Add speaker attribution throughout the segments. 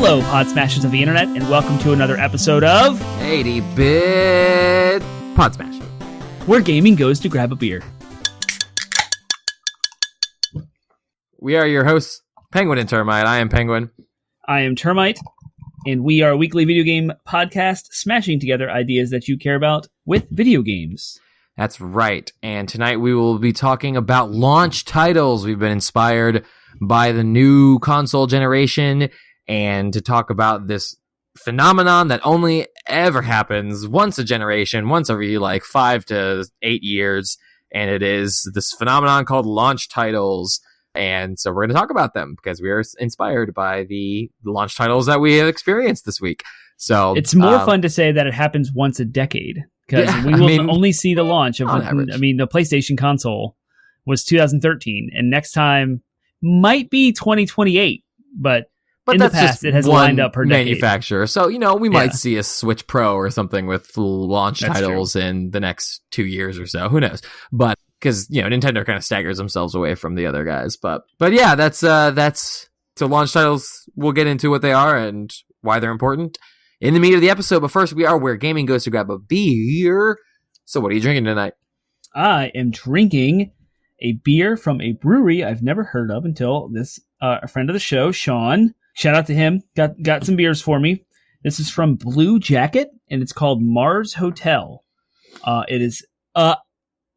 Speaker 1: Hello, Pod Smashers of the Internet, and welcome to another episode of
Speaker 2: 80-Bit Pod Smash,
Speaker 1: where gaming goes to grab a beer.
Speaker 2: We are your hosts, Penguin and Termite. I am Penguin.
Speaker 1: I am Termite, and we are a weekly video game podcast smashing together ideas that you care about with video games.
Speaker 2: That's right. And tonight we will be talking about launch titles. We've been inspired by the new console generation, and to talk about this phenomenon that only ever happens once a generation, once every 5 to 8 years, and it is this phenomenon called launch titles. And so we're going to talk about them because we are inspired by the launch titles that we have experienced this week. So
Speaker 1: it's more fun to say that it happens once a decade, because we will only see the launch of the PlayStation console was 2013, and next time might be 2028, but in the past, it has lined up per
Speaker 2: manufacturer.
Speaker 1: decade.
Speaker 2: So, we might see a Switch Pro or something with launch
Speaker 1: That's
Speaker 2: titles
Speaker 1: true.
Speaker 2: in the next 2 years or so. Who knows? But because, Nintendo kind of staggers themselves away from the other guys. But yeah, that's so launch titles. We'll get into what they are and why they're important in the meat of the episode. But first, we are where gaming goes to grab a beer. So what are you drinking tonight?
Speaker 1: I am drinking a beer from a brewery I've never heard of until this a friend of the show, Sean. Shout out to him. Got some beers for me. This is from Blue Jacket, and it's called Mars Hotel. It is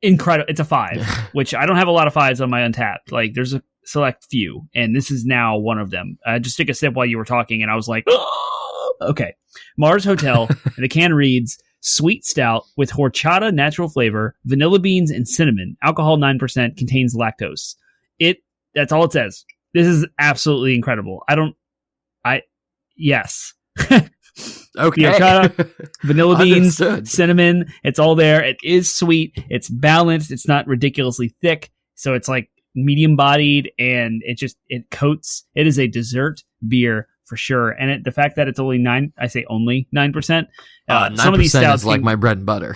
Speaker 1: incredible. It's a 5, which I don't have a lot of 5s on my Untappd. There's a select few, and this is now one of them. I just took a sip while you were talking, and I was like, oh! Okay. Mars Hotel, and the can reads, sweet stout with horchata natural flavor, vanilla beans, and cinnamon. Alcohol 9%, contains lactose. That's all it says. This is absolutely incredible. Yes.
Speaker 2: Okay.
Speaker 1: Horchata, vanilla beans,
Speaker 2: Understood.
Speaker 1: cinnamon. It's all there. It is sweet. It's balanced. It's not ridiculously thick. So it's medium bodied, and it coats. It is a dessert beer for sure. And the fact that it's only 9%. Some of these stouts
Speaker 2: is like my bread and butter.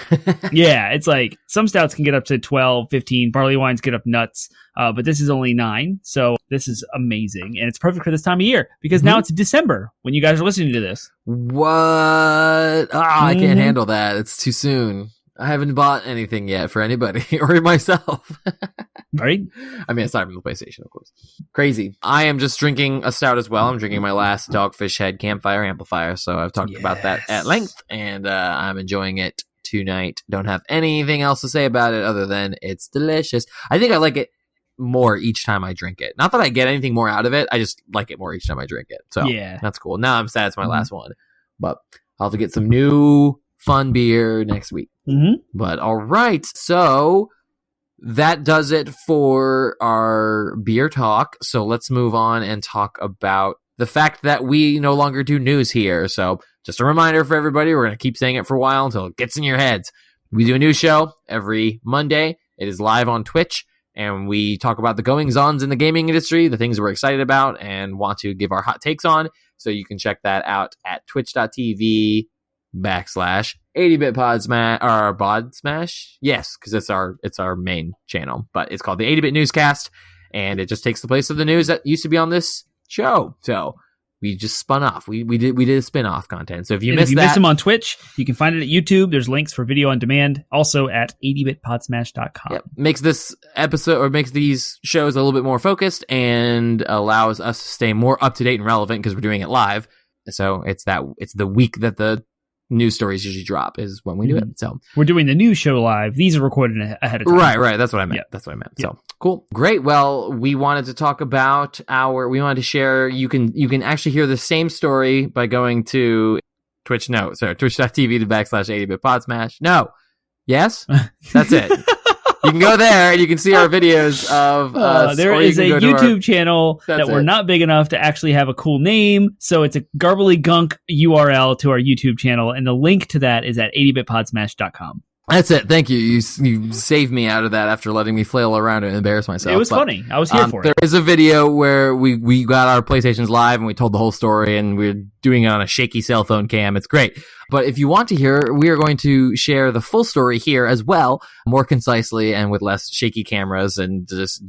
Speaker 1: yeah, it's some stouts can get up to 12, 15. Barley wines get up nuts. But this is only 9. So this is amazing. And it's perfect for this time of year because now it's December when you guys are listening to this.
Speaker 2: What? I can't handle that. It's too soon. I haven't bought anything yet for anybody or myself.
Speaker 1: Right?
Speaker 2: I mean, aside from the PlayStation, of course. Crazy. I am just drinking a stout as well. I'm drinking my last Dogfish Head Campfire Amplifier. So I've talked about that at length, and I'm enjoying it tonight. Don't have anything else to say about it other than it's delicious. I think I like it more each time I drink it. Not that I get anything more out of it. I just like it more each time I drink it. So that's cool. Now I'm sad it's my last one, but I'll have to get some new fun beer next week.
Speaker 1: Mm-hmm.
Speaker 2: But all right. So that does it for our beer talk. So let's move on and talk about the fact that we no longer do news here. So just a reminder for everybody, we're going to keep saying it for a while until it gets in your heads. We do a news show every Monday. It is live on Twitch, and we talk about the goings-ons in the gaming industry, the things we're excited about and want to give our hot takes on. So you can check that out at twitch.tv/80-bit pod smash, or bod smash. Yes, because it's our main channel, but it's called the 80-bit newscast, and it just takes the place of the news that used to be on this show. So we just spun off. We did a spin-off content. So if you missed
Speaker 1: them on Twitch, you can find it at YouTube. There's links for video on demand, also at 80bitpodsmash.com.
Speaker 2: Yep. Makes this episode, or makes these shows a little bit more focused and allows us to stay more up to date and relevant because we're doing it live. So it's the week that the news stories usually drop is when we do it. So
Speaker 1: we're doing the news show live. These are recorded ahead of time.
Speaker 2: Right. That's what I meant.
Speaker 1: Yep.
Speaker 2: That's what I meant. Yep. So cool. Great. Well, we wanted to talk about we wanted to share, you can actually hear the same story by going to twitch.tv/80bitpodsmash. No. Yes? That's it. You can go there and you can see our videos of us.
Speaker 1: There is a YouTube channel that we're not big enough to actually have a cool name, so it's a garbly gunk URL to our YouTube channel, and the link to that is at 80bitpodsmash.com.
Speaker 2: That's it. Thank you. You saved me out of that after letting me flail around and embarrass myself.
Speaker 1: It was funny. I was here for it.
Speaker 2: There is a video where we got our PlayStations live and we told the whole story, and we're doing it on a shaky cell phone cam. It's great. But if you want to hear, we are going to share the full story here as well, more concisely and with less shaky cameras and just,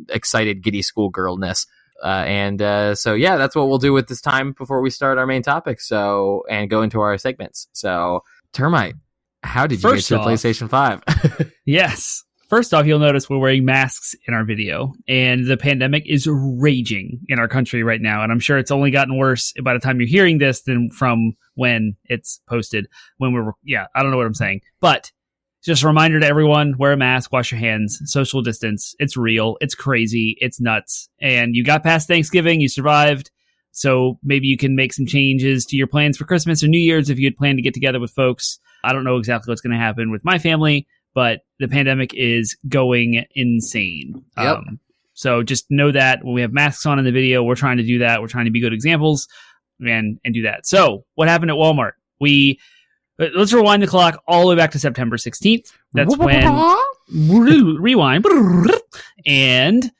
Speaker 2: excited giddy schoolgirlness. So yeah, that's what we'll do with this time before we start our main topic. So, and go into our segments. So, Termite, how did you get your PlayStation 5?
Speaker 1: Yes. First off, you'll notice we're wearing masks in our video, and the pandemic is raging in our country right now. And I'm sure it's only gotten worse by the time you're hearing this than from when it's posted. I don't know what I'm saying, but just a reminder to everyone, wear a mask, wash your hands, social distance. It's real. It's crazy. It's nuts. And you got past Thanksgiving. You survived. So maybe you can make some changes to your plans for Christmas or New Year's if you had planned to get together with folks. I don't know exactly what's going to happen with my family, but the pandemic is going insane.
Speaker 2: Yep.
Speaker 1: So just know that when we have masks on in the video, we're trying to do that. We're trying to be good examples and do that. So what happened at Walmart? Let's rewind the clock all the way back to September 16th. That's when rewind. And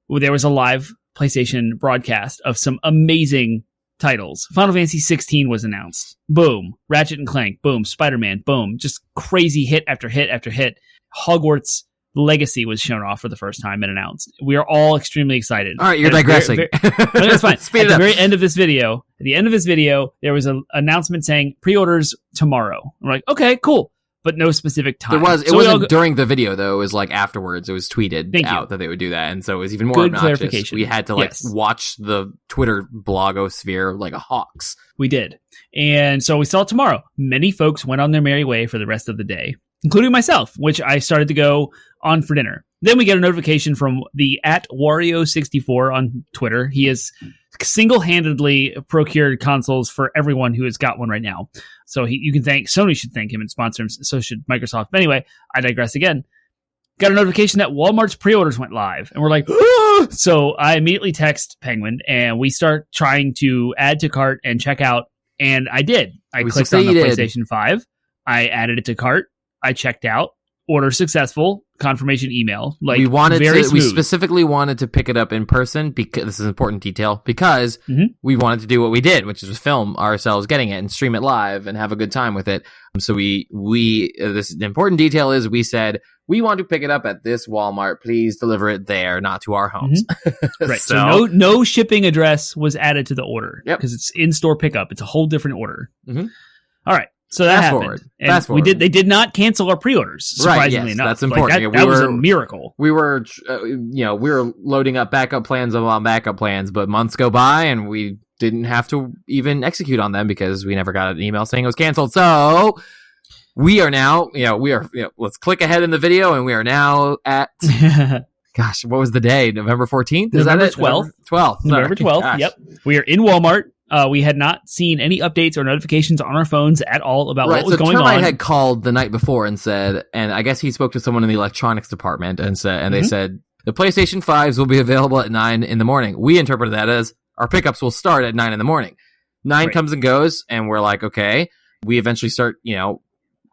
Speaker 1: there was a live PlayStation broadcast of some amazing titles. Final Fantasy 16 was announced. Boom. Ratchet and Clank. Boom. Spider-Man. Boom. Just crazy hit after hit after hit. Hogwarts Legacy was shown off for the first time and announced. We are all extremely excited.
Speaker 2: All right, you're digressing.
Speaker 1: No, that's fine. At the very end of this video, there was an announcement saying pre-orders tomorrow. I'm like, okay, cool. But no specific time.
Speaker 2: It wasn't during the video though. It was like afterwards. It was tweeted out that they would do that, and so it was even more
Speaker 1: good
Speaker 2: obnoxious.
Speaker 1: Clarification.
Speaker 2: We had to watch the Twitter blogosphere like a hawks.
Speaker 1: We did, and so we saw it tomorrow. Many folks went on their merry way for the rest of the day, including myself, which I started to go on for dinner. Then we get a notification from the @Wario64 on Twitter. He has single-handedly procured consoles for everyone who has got one right now. So Sony should thank him and sponsor him. So should Microsoft. But anyway, I digress again. Got a notification that Walmart's pre-orders went live. And we're like, ah! So I immediately text Penguin and we start trying to add to cart and check out. And I did. I clicked on the PlayStation 5. I added it to cart. I checked out. Order successful. Confirmation email.
Speaker 2: We specifically wanted to pick it up in person because this is an important detail because we wanted to do what we did, which is film ourselves getting it and stream it live and have a good time with it. So the important detail is we said we want to pick it up at this Walmart. Please deliver it there, not to our homes.
Speaker 1: Right. So no shipping address was added to the order because it's in-store pickup. It's a whole different order. All right. So that happened.
Speaker 2: Fast forward.
Speaker 1: They did not cancel our pre-orders, surprisingly enough.
Speaker 2: That's important.
Speaker 1: That was a miracle.
Speaker 2: We were, we were loading up backup plans on backup plans, but months go by and we didn't have to even execute on them because we never got an email saying it was canceled. So we are now, let's click ahead in the video and we are now at, gosh, what was the day? November 14th? Is
Speaker 1: November
Speaker 2: that it?
Speaker 1: 12th.
Speaker 2: November
Speaker 1: 12th. Gosh. Yep. We are in Walmart. We had not seen any updates or notifications on our phones at all about what was going on.
Speaker 2: Termite had called the night before and said, and I guess he spoke to someone in the electronics department and they said the PlayStation 5s will be available at 9 in the morning. We interpreted that as our pickups will start at 9 in the morning. 9 comes and goes, and we're like, okay. We eventually start,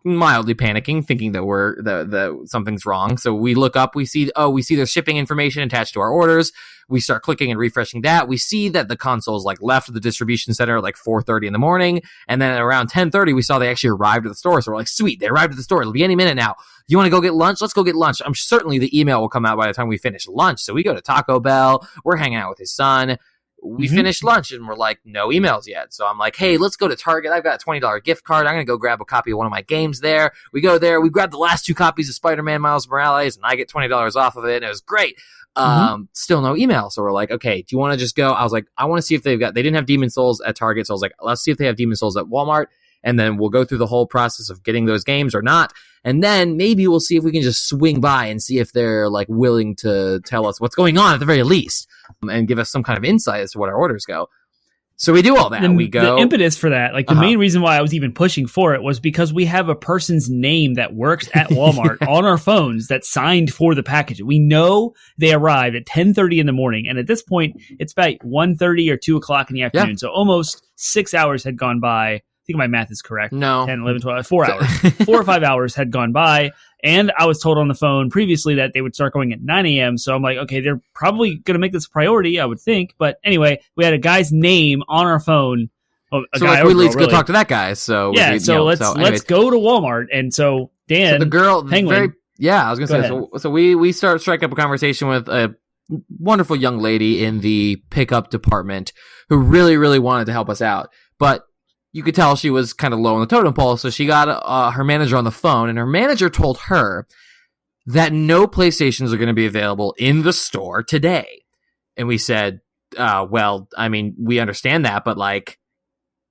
Speaker 2: mildly panicking, thinking that something's wrong. So we look up, we see there's shipping information attached to our orders. We start clicking and refreshing that. We see that the consoles left the distribution center at 4:30 in the morning. And then at around 10:30, we saw they actually arrived at the store. So we're like, sweet, they arrived at the store. It'll be any minute now. You want to go get lunch? Let's go get lunch. I'm certainly the email will come out by the time we finish lunch. So we go to Taco Bell. We're hanging out with his son. We finished lunch and we're like, no emails yet. So I'm like, hey, let's go to Target. I've got a $20 gift card. I'm going to go grab a copy of one of my games there. We go there. We grab the last 2 copies of Spider-Man Miles Morales and I get $20 off of it. And it was great. Still no email. So we're like, okay, do you want to just go? I was like, I want to see if they didn't have Demon Souls at Target. So I was like, let's see if they have Demon Souls at Walmart. And then we'll go through the whole process of getting those games or not. And then maybe we'll see if we can just swing by and see if they're willing to tell us what's going on at the very least and give us some kind of insight as to what our orders go. So we do all that. The
Speaker 1: impetus for that, the main reason why I was even pushing for it was because we have a person's name that works at Walmart on our phones that signed for the package. We know they arrived at 10:30 in the morning. And at this point, it's about 1:30 or 2 o'clock in the afternoon. So almost 6 hours had gone by. I think my math is correct.
Speaker 2: No.
Speaker 1: 10, 11, 12, 4 hours. 4 or 5 hours had gone by. And I was told on the phone previously that they would start going at 9 a.m. So I'm like, okay, they're probably going to make this a priority, I would think. But anyway, we had a guy's name on our phone.
Speaker 2: Let's go talk to that guy. So
Speaker 1: let's go to Walmart. And so Dan,
Speaker 2: the girl,
Speaker 1: Penguin.
Speaker 2: I was going to say, so we strike up a conversation with wonderful young lady in the pickup department who really, really wanted to help us out. But you could tell she was kind of low on the totem pole, so she got her manager on the phone, and her manager told her that no PlayStations are going to be available in the store today. And we said, well, I mean, we understand that, but like,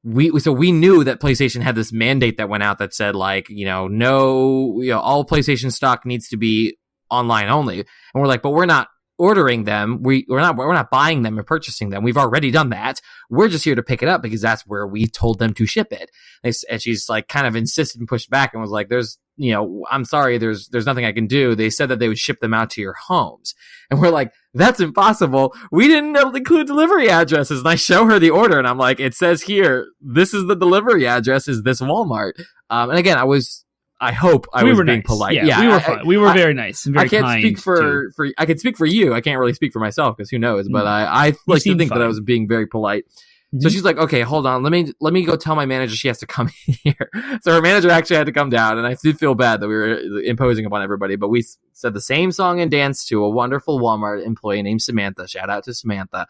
Speaker 2: we knew that PlayStation had this mandate that went out that said like, all PlayStation stock needs to be online only. And we're like, but we're not ordering them. We're not buying them and purchasing them. We've already done that. We're just here to pick it up because that's where we told them to ship it. And she's like kind of insisted and pushed back and was like, I'm sorry, there's nothing I can do. They said that they would ship them out to your homes. And we're like, that's impossible. We didn't include delivery addresses. And I show her the order and I'm like, it says here, this is the delivery address, is this Walmart. And again, I hope I was being
Speaker 1: nice.
Speaker 2: polite.
Speaker 1: Yeah, we were fine. We were very nice and very
Speaker 2: I can't
Speaker 1: kind.
Speaker 2: speak for I can speak for you. I can't really speak for myself because who knows. But I like to think that I was being very polite. Mm-hmm. So she's like, okay, hold on. Let me go tell my manager she has to come here. So her manager actually had to come down, and I did feel bad that we were imposing upon everybody. But we said the same song and dance to a wonderful Walmart employee named Samantha. Shout out to Samantha.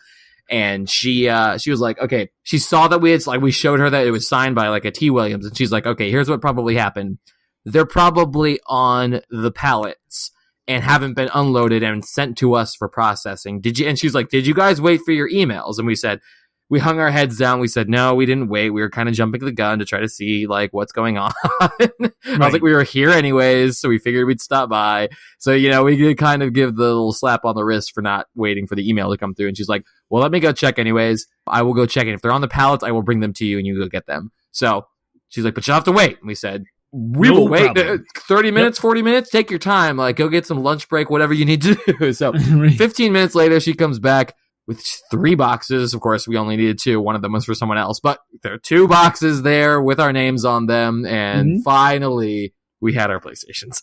Speaker 2: And she was like, okay, she saw that we showed her that it was signed by like a T. Williams, and she's like, okay, here's what probably happened. They're probably on the pallets and haven't been unloaded and sent to us for processing. And she's like, did you guys wait for your emails? And we said, we hung our heads down. We said, no, we didn't wait. We were kind of jumping the gun to try to see like what's going on. I was like, we were here anyways, so we figured we'd stop by. So, we could kind of give the little slap on the wrist for not waiting for the email to come through. And she's like, well, let me go check anyways. I will go check. And if they're on the pallets, I will bring them to you and you go get them. So she's like, but you'll have to wait. And we said, we will wait 30 minutes, 40 minutes. Take your time. Like, go get some lunch break, whatever you need to do. So 15 minutes later, she comes back with 3 boxes. Of course, we only needed 2. One of them was for someone else, but there are 2 boxes there with our names on them. And finally, we had our PlayStations.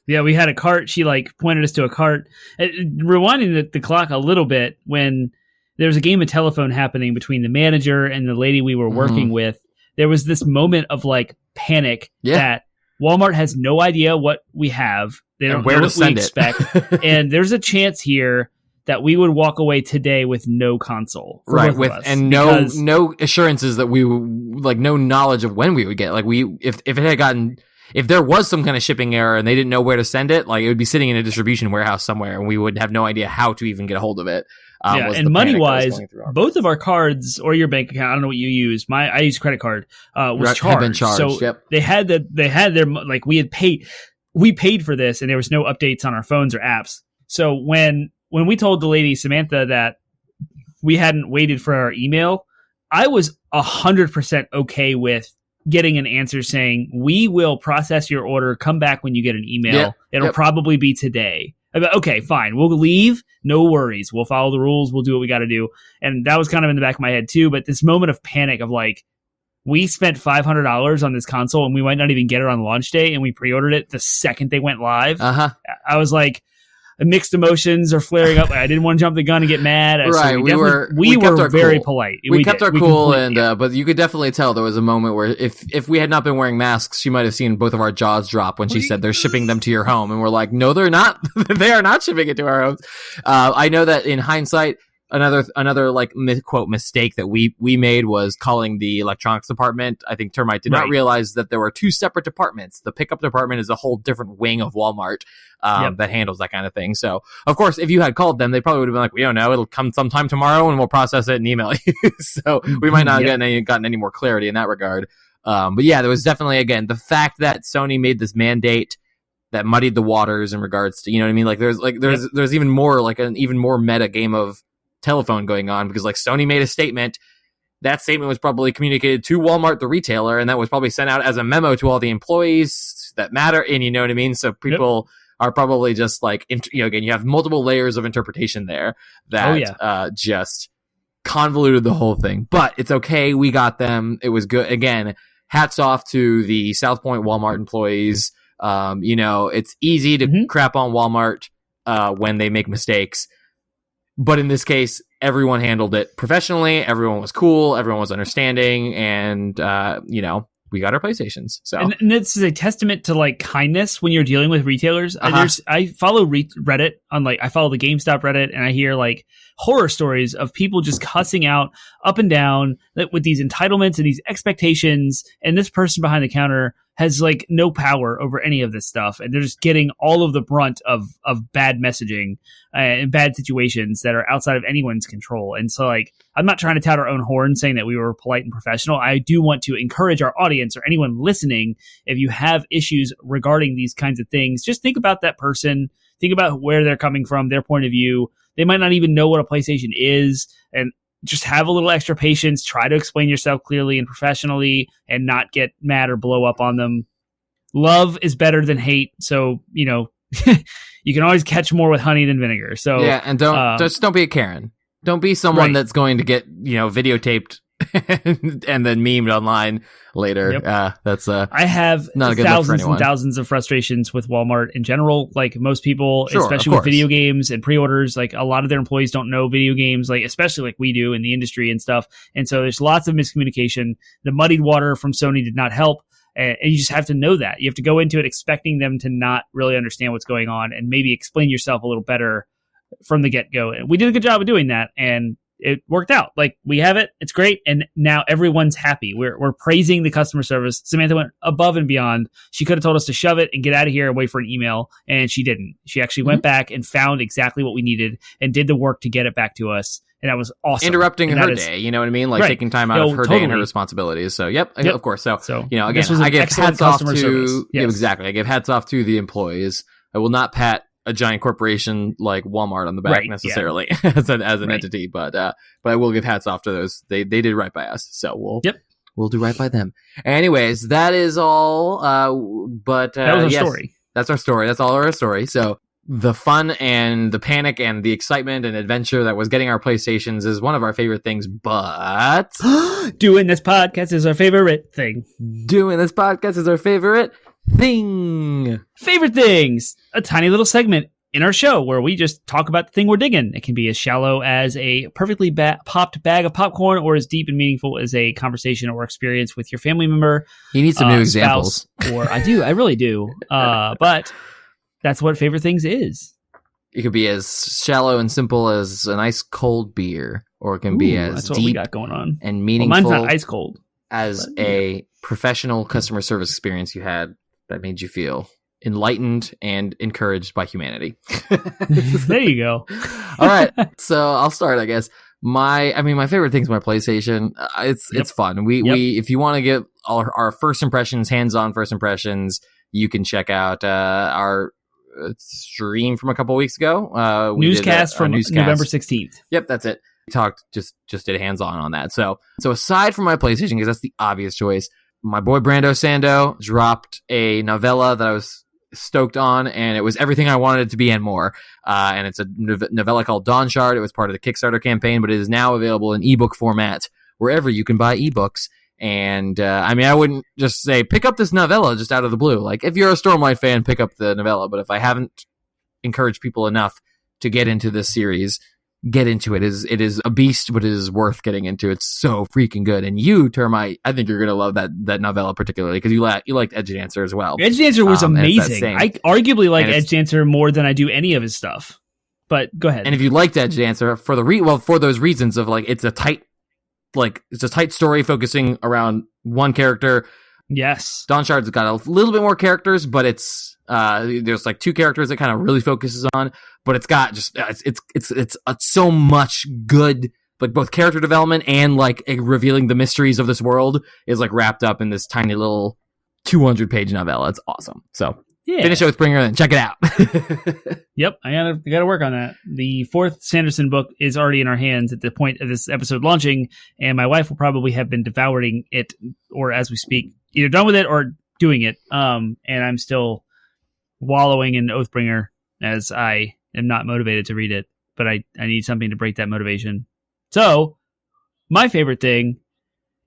Speaker 1: Yeah, we had a cart. She like pointed us to a cart. Rewinding the clock a little bit, when there was a game of telephone happening between the manager and the lady we were working with, there was this moment of like panic that Walmart has no idea what we have. They don't know what we expect. And there's a chance here that we would walk away today with no console.
Speaker 2: Right. No assurances that we like no knowledge of when we would get. Like if there was some kind of shipping error and they didn't know where to send it, like it would be sitting in a distribution warehouse somewhere and we would have no idea how to even get a hold of it.
Speaker 1: And money-wise, both of our cards or your bank account, I don't know what you use. I use credit card. Was charged.
Speaker 2: Been charged.
Speaker 1: So they had their like we paid for this, and there was no updates on our phones or apps. So when we told the lady Samantha that we hadn't waited for our email, I was 100% okay with getting an answer saying we will process your order. Come back when you get an email. It'll probably be today. Okay, fine. We'll leave. No worries. We'll follow the rules. We'll do what we got to do. And that was kind of in the back of my head too. But this moment of panic of like, we spent $500 on this console and we might not even get it on launch day. And we pre-ordered it the second they went live. I was like, mixed emotions are flaring up. I didn't want to jump the gun and get mad.
Speaker 2: Right.
Speaker 1: So we were very polite.
Speaker 2: We kept our cool, but you could definitely tell there was a moment where if we had not been wearing masks, she might have seen both of our jaws drop when she said they're shipping them to your home. And we're like, no, they're not. They are not shipping it to our homes. I know that in hindsight, another like quote mistake that we made was calling the electronics department. I think Termite did not realize that there were 2 separate departments. The pickup department is a whole different wing of Walmart that handles that kind of thing. So of course, if you had called them, they probably would have been like, we don't know, it'll come sometime tomorrow and we'll process it and email you. So we might not have gotten any more clarity in that regard. But yeah, there was definitely, again, the fact that Sony made this mandate that muddied the waters in regards to, you know what I mean? Like there's even more like an even more meta game of telephone going on, because like Sony made a statement. That statement was probably communicated to Walmart, the retailer, and that was probably sent out as a memo to all the employees that matter. And you know what I mean? So people are probably just like, again, you have multiple layers of interpretation there that just convoluted the whole thing. But it's okay. We got them. It was good. Again, hats off to the South Point Walmart employees. It's easy to crap on Walmart when they make mistakes. But in this case, everyone handled it professionally. Everyone was cool. Everyone was understanding. And, we got our PlayStations. So
Speaker 1: and this is a testament to like kindness when you're dealing with retailers. I follow Reddit on I follow the GameStop Reddit, and I hear like horror stories of people just cussing out up and down with these entitlements and these expectations, and this person behind the counter has like no power over any of this stuff, and they're just getting all of the brunt of bad messaging and bad situations that are outside of anyone's control. And so like, I'm not trying to tout our own horn saying that we were polite and professional. I do want to encourage our audience or anyone listening, if you have issues regarding these kinds of things, just think about that person, think about where they're coming from, their point of view. They might not even know what a PlayStation is, and just have a little extra patience. Try to explain yourself clearly and professionally and not get mad or blow up on them. Love is better than hate. So, you can always catch more with honey than vinegar. So
Speaker 2: yeah, and don't be a Karen. Don't be someone that's going to get, videotaped and then memed online later.
Speaker 1: Yep.
Speaker 2: That's
Speaker 1: I have
Speaker 2: not a good
Speaker 1: thousands and thousands of frustrations with Walmart in general. Like most people, especially with video games and pre-orders, like a lot of their employees don't know video games, like especially like we do in the industry and stuff. And so there's lots of miscommunication. The muddied water from Sony did not help. And you just have to know that. You have to go into it expecting them to not really understand what's going on and maybe explain yourself a little better from the get-go. And we did a good job of doing that, and it worked out. Like, we have it, it's great, and now everyone's happy. We're praising the customer service. Samantha went above and beyond. She could have told us to shove it and get out of here and wait for an email, and she didn't. She actually went back and found exactly what we needed and did the work to get it back to us. And that was awesome.
Speaker 2: Interrupting her day, you know what I mean? Like taking time out of her day and her responsibilities. So, yep, of course. So again, I give hats off to exactly. I give hats off to the employees. I will not pat a giant corporation like Walmart on the back necessarily as an entity, but I will give hats off to those. They did right by us, so we'll do right by them. Anyways, that is all. But
Speaker 1: that was our story.
Speaker 2: That's our story. That's all our story. So the fun and the panic and the excitement and adventure that was getting our PlayStations is one of our favorite things, but
Speaker 1: doing this podcast is our favorite thing.
Speaker 2: Doing this podcast is our favorite thing.
Speaker 1: Favorite things. A tiny little segment in our show where we just talk about the thing we're digging. It can be as shallow as a perfectly popped bag of popcorn, or as deep and meaningful as a conversation or experience with your family member.
Speaker 2: You need some new examples.
Speaker 1: Or I really do. But that's what favorite things is.
Speaker 2: It could be as shallow and simple as an ice cold beer, or it can be as deep we got going on. And meaningful.
Speaker 1: Well, mine's not ice cold.
Speaker 2: As a professional customer service experience you had that made you feel enlightened and encouraged by humanity.
Speaker 1: There you go.
Speaker 2: All right, so I'll start, I guess. My favorite thing's my PlayStation. It's fun. We if you want to get our first impressions, hands-on first impressions, you can check out our stream from a couple weeks ago.
Speaker 1: Newscast from November 16th.
Speaker 2: Yep, that's it. We talked just did hands-on on that. So aside from my PlayStation, because that's the obvious choice, my boy Brando Sando dropped a novella that I was stoked on, and it was everything I wanted it to be and more. And it's a novella called Dawn Shard. It was part of the Kickstarter campaign, but it is now available in ebook format wherever you can buy ebooks. And I wouldn't just say pick up this novella just out of the blue. Like, if you're a Stormlight fan, pick up the novella. But if I haven't encouraged people enough to get into this series, get into it. It is a beast, but it is worth getting into. It's so freaking good. And you, Termite, I think you're gonna love that novella particularly because you liked Edge Dancer as well.
Speaker 1: Edge Dancer was amazing. I arguably like Edge Dancer more than I do any of his stuff. But go ahead.
Speaker 2: And if you liked Edge Dancer for those reasons of like it's a tight story focusing around one character.
Speaker 1: Yes.
Speaker 2: Dawn Shard's got a little bit more characters, but it's there's like two characters it kind of really focuses on, but it's got just it's so much good, like both character development and like revealing the mysteries of this world is like wrapped up in this tiny little 200-page novella. It's awesome. So finish Oathbringer and check it out.
Speaker 1: Yep, I gotta work on that. The fourth Sanderson book is already in our hands at the point of this episode launching, and my wife will probably have been devouring it, or as we speak, either done with it or doing it. And I'm still wallowing in Oathbringer as I am not motivated to read it, but I need something to break that motivation. So my favorite thing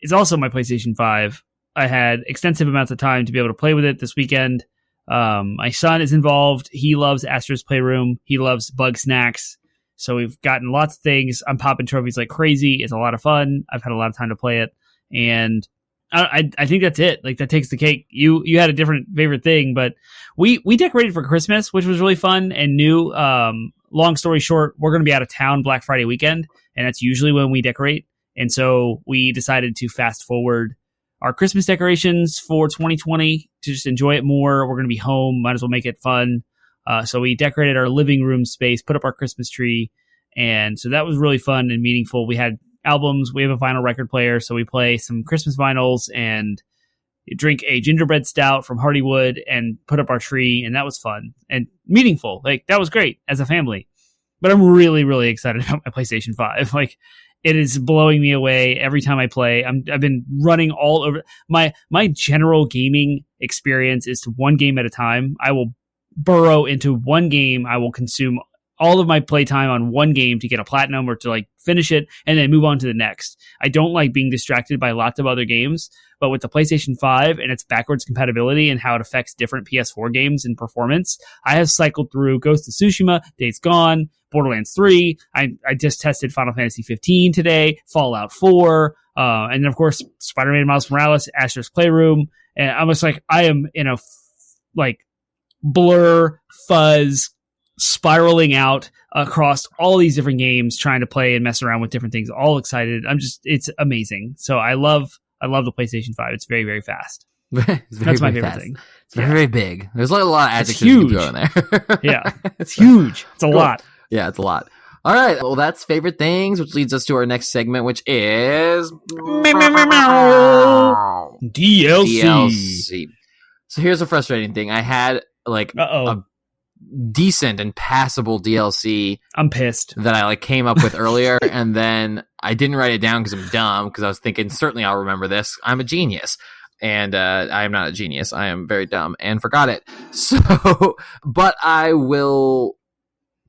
Speaker 1: is also my PlayStation 5. I had extensive amounts of time to be able to play with it this weekend. My son is involved. He loves Astro's Playroom. He loves Bug Snacks. So we've gotten lots of things. I'm popping trophies like crazy. It's a lot of fun. I've had a lot of time to play it. And I think that's it. Like that takes the cake. You had a different favorite thing, but we decorated for Christmas, which was really fun and new. Long story short, we're going to be out of town Black Friday weekend, and that's usually when we decorate. And so we decided to fast forward our Christmas decorations for 2020 to just enjoy it more. We're going to be home. Might as well make it fun. So we decorated our living room space, put up our Christmas tree. And so that was really fun and meaningful. We had albums. We have a vinyl record player. So we play some Christmas vinyls and drink a gingerbread stout from Hardywood and put up our tree. And that was fun and meaningful. Like that was great as a family. But I'm really, really excited about my PlayStation 5. Like, it is blowing me away every time I play. I've been running all over. My general gaming experience is to one game at a time. I will burrow into one game. I will consume all of my playtime on one game to get a platinum or to like finish it and then move on to the next. I don't like being distracted by lots of other games, but with the PlayStation 5 and its backwards compatibility and how it affects different PS4 games and performance, I have cycled through Ghost of Tsushima, Days Gone, Borderlands 3. I just tested Final Fantasy 15 today, Fallout 4, and then of course Spider-Man Miles Morales, Astro's Playroom. And I'm just like, I am in a like blur fuzz spiraling out across all these different games, trying to play and mess around with different things. All excited. It's amazing. So I love the PlayStation 5. It's very, very fast. That's my favorite thing.
Speaker 2: It's very, very big. There's like a lot of adjectives you can throw in there.
Speaker 1: Yeah, it's huge. It's a lot.
Speaker 2: Yeah, it's a lot. All right. Well, that's favorite things, which leads us to our next segment, which is DLC. So here's a frustrating thing. I had like a decent and passable DLC.
Speaker 1: I'm pissed
Speaker 2: that I like came up with earlier, and then I didn't write it down because I'm dumb. Because I was thinking certainly I'll remember this. I'm a genius, and I am not a genius. I am very dumb and forgot it. So, but I will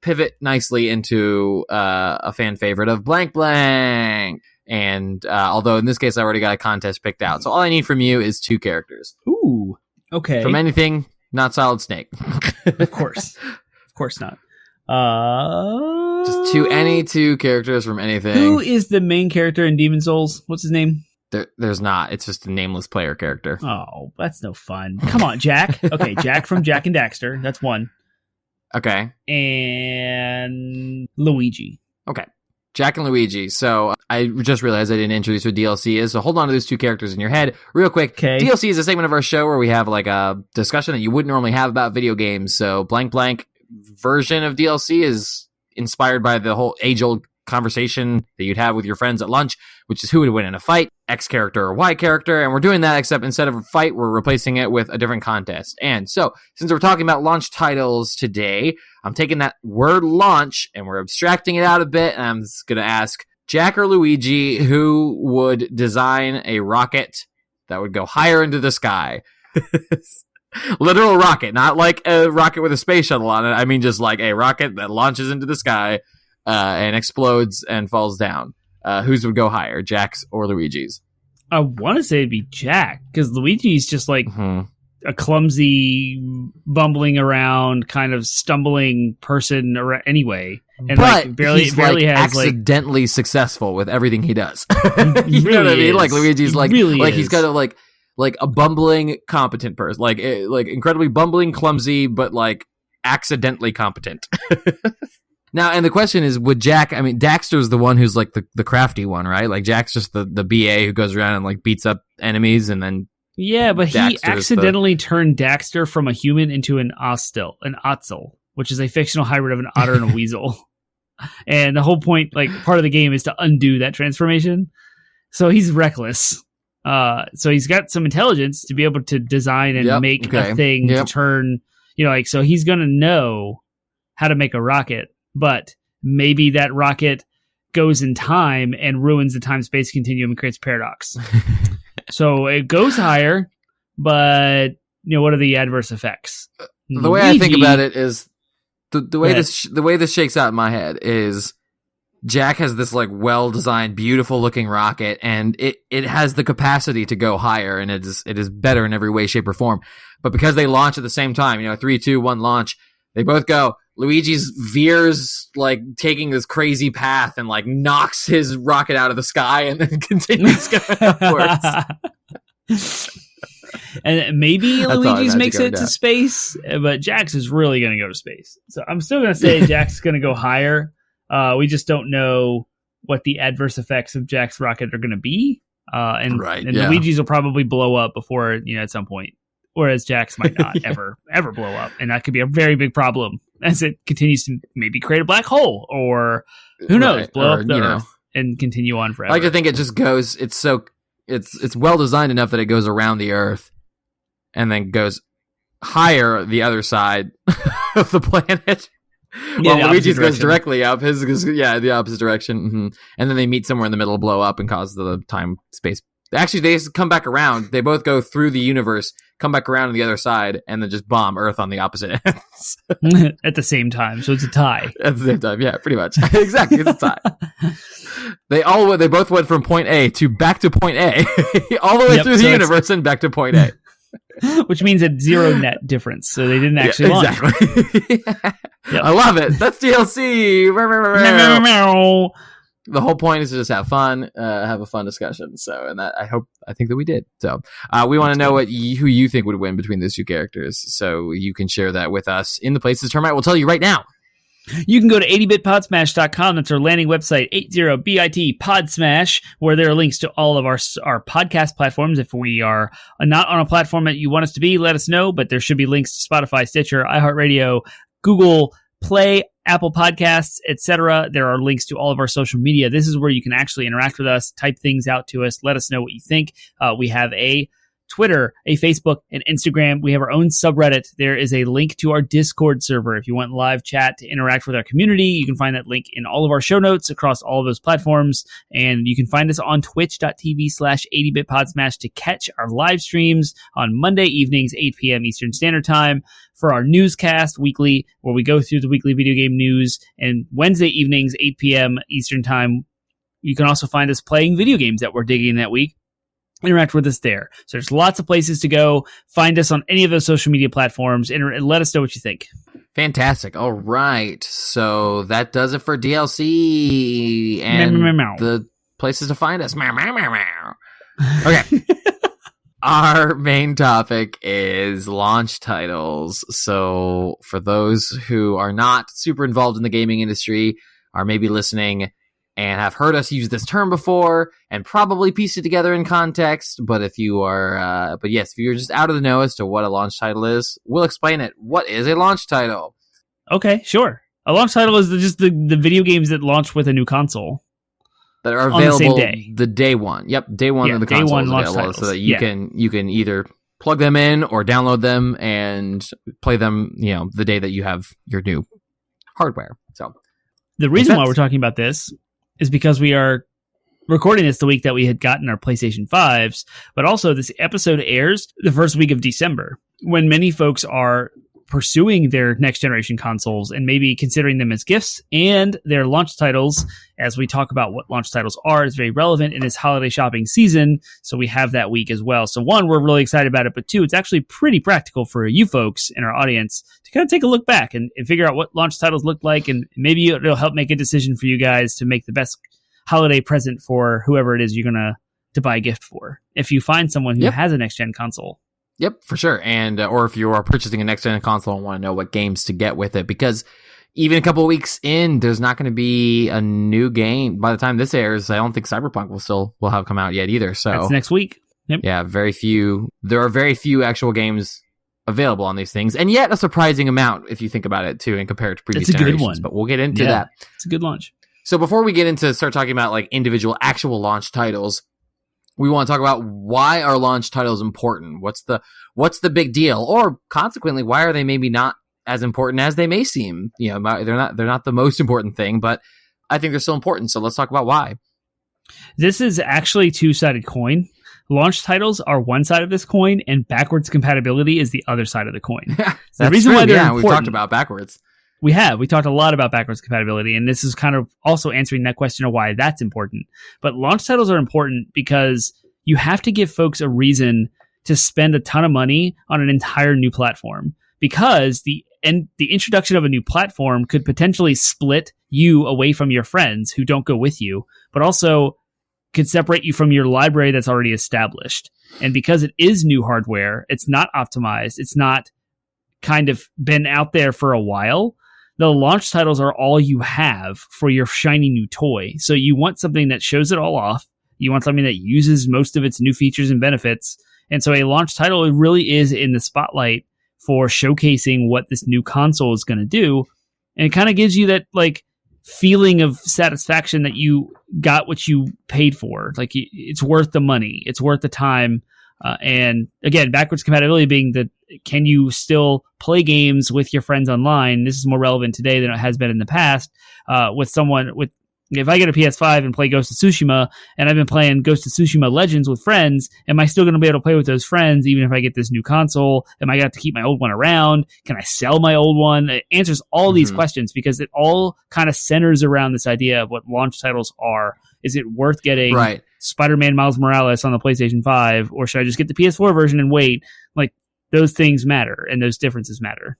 Speaker 2: pivot nicely into a fan favorite of Blank Blank. And although in this case I already got a contest picked out, so all I need from you is 2 characters.
Speaker 1: Ooh, okay.
Speaker 2: From anything, not Solid Snake.
Speaker 1: Of course not.
Speaker 2: Just any 2 characters from anything.
Speaker 1: Who is the main character in Demon's Souls? What's his name?
Speaker 2: There's not. It's just a nameless player character.
Speaker 1: Oh, that's no fun. Come on, Jack. Okay, Jack from Jak and Daxter. That's one.
Speaker 2: Okay.
Speaker 1: And Luigi.
Speaker 2: Okay. Jak and Luigi. So I just realized I didn't introduce what DLC is. So hold on to those 2 characters in your head real quick.
Speaker 1: Okay.
Speaker 2: DLC is a segment of our show where we have like a discussion that you wouldn't normally have about video games. So Blank Blank version of DLC is inspired by the whole age-old conversation that you'd have with your friends at lunch, which is who would win in a fight, X character or Y character. And we're doing that, except instead of a fight, we're replacing it with a different contest. And so since we're talking about launch titles today, I'm taking that word launch and we're abstracting it out a bit. And I'm just going to ask Jak or Luigi, who would design a rocket that would go higher into the sky? Literal rocket, not like a rocket with a space shuttle on it. I mean, just like a rocket that launches into the sky and explodes and falls down. Whose would go higher, Jak's or Luigi's?
Speaker 1: I want to say it'd be Jak, because Luigi's just like a clumsy, bumbling around, kind of stumbling person anyway. And
Speaker 2: but
Speaker 1: like barely
Speaker 2: he's
Speaker 1: has
Speaker 2: accidentally successful with everything he does.
Speaker 1: You
Speaker 2: know what I mean? Like Luigi's he's kind of like a bumbling competent person, like incredibly bumbling, clumsy, but like accidentally competent. Now, and the question is, would Jak, I mean, Daxter's the one who's like the crafty one, right? Like Jak's just the BA who goes around and like beats up enemies and then...
Speaker 1: Yeah, but he accidentally turned Daxter from a human into an Otzel, which is a fictional hybrid of an otter and a weasel. And the whole point, like part of the game is to undo that transformation. So he's reckless. So he's got some intelligence to be able to design and make a thing to turn, so he's going to know how to make a rocket. But maybe that rocket goes in time and ruins the time-space continuum and creates paradox. So it goes higher, but what are the adverse effects?
Speaker 2: The way I think about it is the way this shakes out in my head is Jak has this like well-designed, beautiful-looking rocket, and it has the capacity to go higher, and it is better in every way, shape, or form. But because they launch at the same time, 3, 2, 1 launch, they both go. Luigi's veers, like, taking this crazy path and, like, knocks his rocket out of the sky and then continues going upwards.
Speaker 1: And maybe
Speaker 2: That's all
Speaker 1: Luigi's
Speaker 2: Magic
Speaker 1: makes
Speaker 2: ever
Speaker 1: it to
Speaker 2: does.
Speaker 1: space, but Jax is really going to go to space. So I'm still going to say Jax is going to go higher. We just don't know what the adverse effects of Jack's rocket are going to be. And Luigi's will probably blow up before, at some point. Whereas Jax might not ever blow up. And that could be a very big problem as it continues to maybe create a black hole or who knows, blow up the Earth and continue on forever.
Speaker 2: I like to think it just goes, it's well designed enough that it goes around the Earth and then goes higher the other side of the planet. Well, Luigi's goes directly up. His goes, the opposite direction. Mm-hmm. And then they meet somewhere in the middle, blow up, and cause the time-space. Actually, they just come back around. They both go through the universe, come back around to the other side, and then just bomb Earth on the opposite ends.
Speaker 1: At the same time, so it's a tie.
Speaker 2: At the same time, yeah, pretty much. Exactly, it's a tie. They both went from point A to back to point A, all the way through the universe and back to point A.
Speaker 1: Which means a zero net difference. So they didn't actually launch.
Speaker 2: Exactly. Yep. I love it. That's DLC. The whole point is to just have fun, have a fun discussion. So, and I think that we did. So, we want to know who you think would win between those two characters. So you can share that with us in the places Termite will tell you right now.
Speaker 1: You can go to 80bitpodsmash.com. That's our landing website, 80bit podsmash, where there are links to all of our podcast platforms. If we are not on a platform that you want us to be, let us know. But there should be links to Spotify, Stitcher, iHeartRadio, Google Play, Apple Podcasts, etc. There are links to all of our social media. This is where you can actually interact with us, type things out to us, let us know what you think. We have a Twitter, a Facebook, and Instagram. We have our own subreddit. There is a link to our Discord server. If you want live chat to interact with our community, you can find that link in all of our show notes across all of those platforms. And you can find us on twitch.tv/80bitpodsmash to catch our live streams on Monday evenings, 8 p.m. Eastern Standard Time for our newscast weekly, where we go through the weekly video game news, and Wednesday evenings, 8 p.m. Eastern Time. You can also find us playing video games that we're digging that week. Interact with us there. So there's lots of places to go. Find us on any of those social media platforms and let us know what you think.
Speaker 2: Fantastic. All right. So that does it for DLC and the places to find us. Okay. Our main topic is launch titles. So for those who are not super involved in the gaming industry, are maybe listening and have heard us use this term before and probably pieced it together in context. But if you are, if you're just out of the know as to what a launch title is, we'll explain it. What is a launch title?
Speaker 1: Okay, sure. A launch title is just the video games that launch with a new console.
Speaker 2: That are available
Speaker 1: on the same day.
Speaker 2: The day one. Yep, day one of the console is available, titles. So that you can either plug them in or download them and play them, the day that you have your new hardware. So
Speaker 1: the reason why we're talking about this is because we are recording this the week that we had gotten our PlayStation 5s, but also this episode airs the first week of December, when many folks are pursuing their next generation consoles and maybe considering them as gifts, and their launch titles, as we talk about what launch titles are, is very relevant in this holiday shopping season. So we have that week as well. So one, we're really excited about it, but two, it's actually pretty practical for you folks in our audience to kind of take a look back and figure out what launch titles look like, and maybe it'll help make a decision for you guys to make the best holiday present for whoever it is you're going to buy a gift for, if you find someone who has a next-gen console.
Speaker 2: Yep, for sure. And or if you are purchasing a next-gen console and want to know what games to get with it, because even a couple of weeks in, there's not going to be a new game. By the time this airs, I don't think Cyberpunk will have come out yet either. So
Speaker 1: that's next week. Yep.
Speaker 2: Yeah, very few. There are very few actual games available on these things, and yet a surprising amount if you think about it too, and compare it to previous generations. It's a good one. But we'll get into that.
Speaker 1: It's a good launch.
Speaker 2: So before we get into start talking about like individual actual launch titles, we want to talk about why are launch titles important? What's the big deal? Or consequently, why are they maybe not as important as they may seem? They're not the most important thing, but I think they're still important. So let's talk about why.
Speaker 1: This is actually a two-sided coin. Launch titles are one side of this coin, and backwards compatibility is the other side of the coin.
Speaker 2: The reason why they're important, we've talked about backwards.
Speaker 1: We talked a lot about backwards compatibility, and this is kind of also answering that question of why that's important. But launch titles are important because you have to give folks a reason to spend a ton of money on an entire new platform, because the introduction of a new platform could potentially split you away from your friends who don't go with you, but also could separate you from your library that's already established. And because it is new hardware, it's not optimized. It's not kind of been out there for a while. The launch titles are all you have for your shiny new toy. So you want something that shows it all off. You want something that uses most of its new features and benefits. And so a launch title really is in the spotlight for showcasing what this new console is going to do. And it kind of gives you that like feeling of satisfaction that you got what you paid for. Like it's worth the money. It's worth the time. And again, backwards compatibility being that can you still play games with your friends online? This is more relevant today than it has been in the past. With someone with, if I get a PS5 and play Ghost of Tsushima, and I've been playing Ghost of Tsushima Legends with friends, am I still going to be able to play with those friends even if I get this new console? Am I going to have to keep my old one around? Can I sell my old one? It answers all these questions because it all kind of centers around this idea of what launch titles are. Is it worth getting Spider-Man Miles Morales on the PlayStation 5, or should I just get the PS4 version and wait? Like, those things matter, and those differences matter.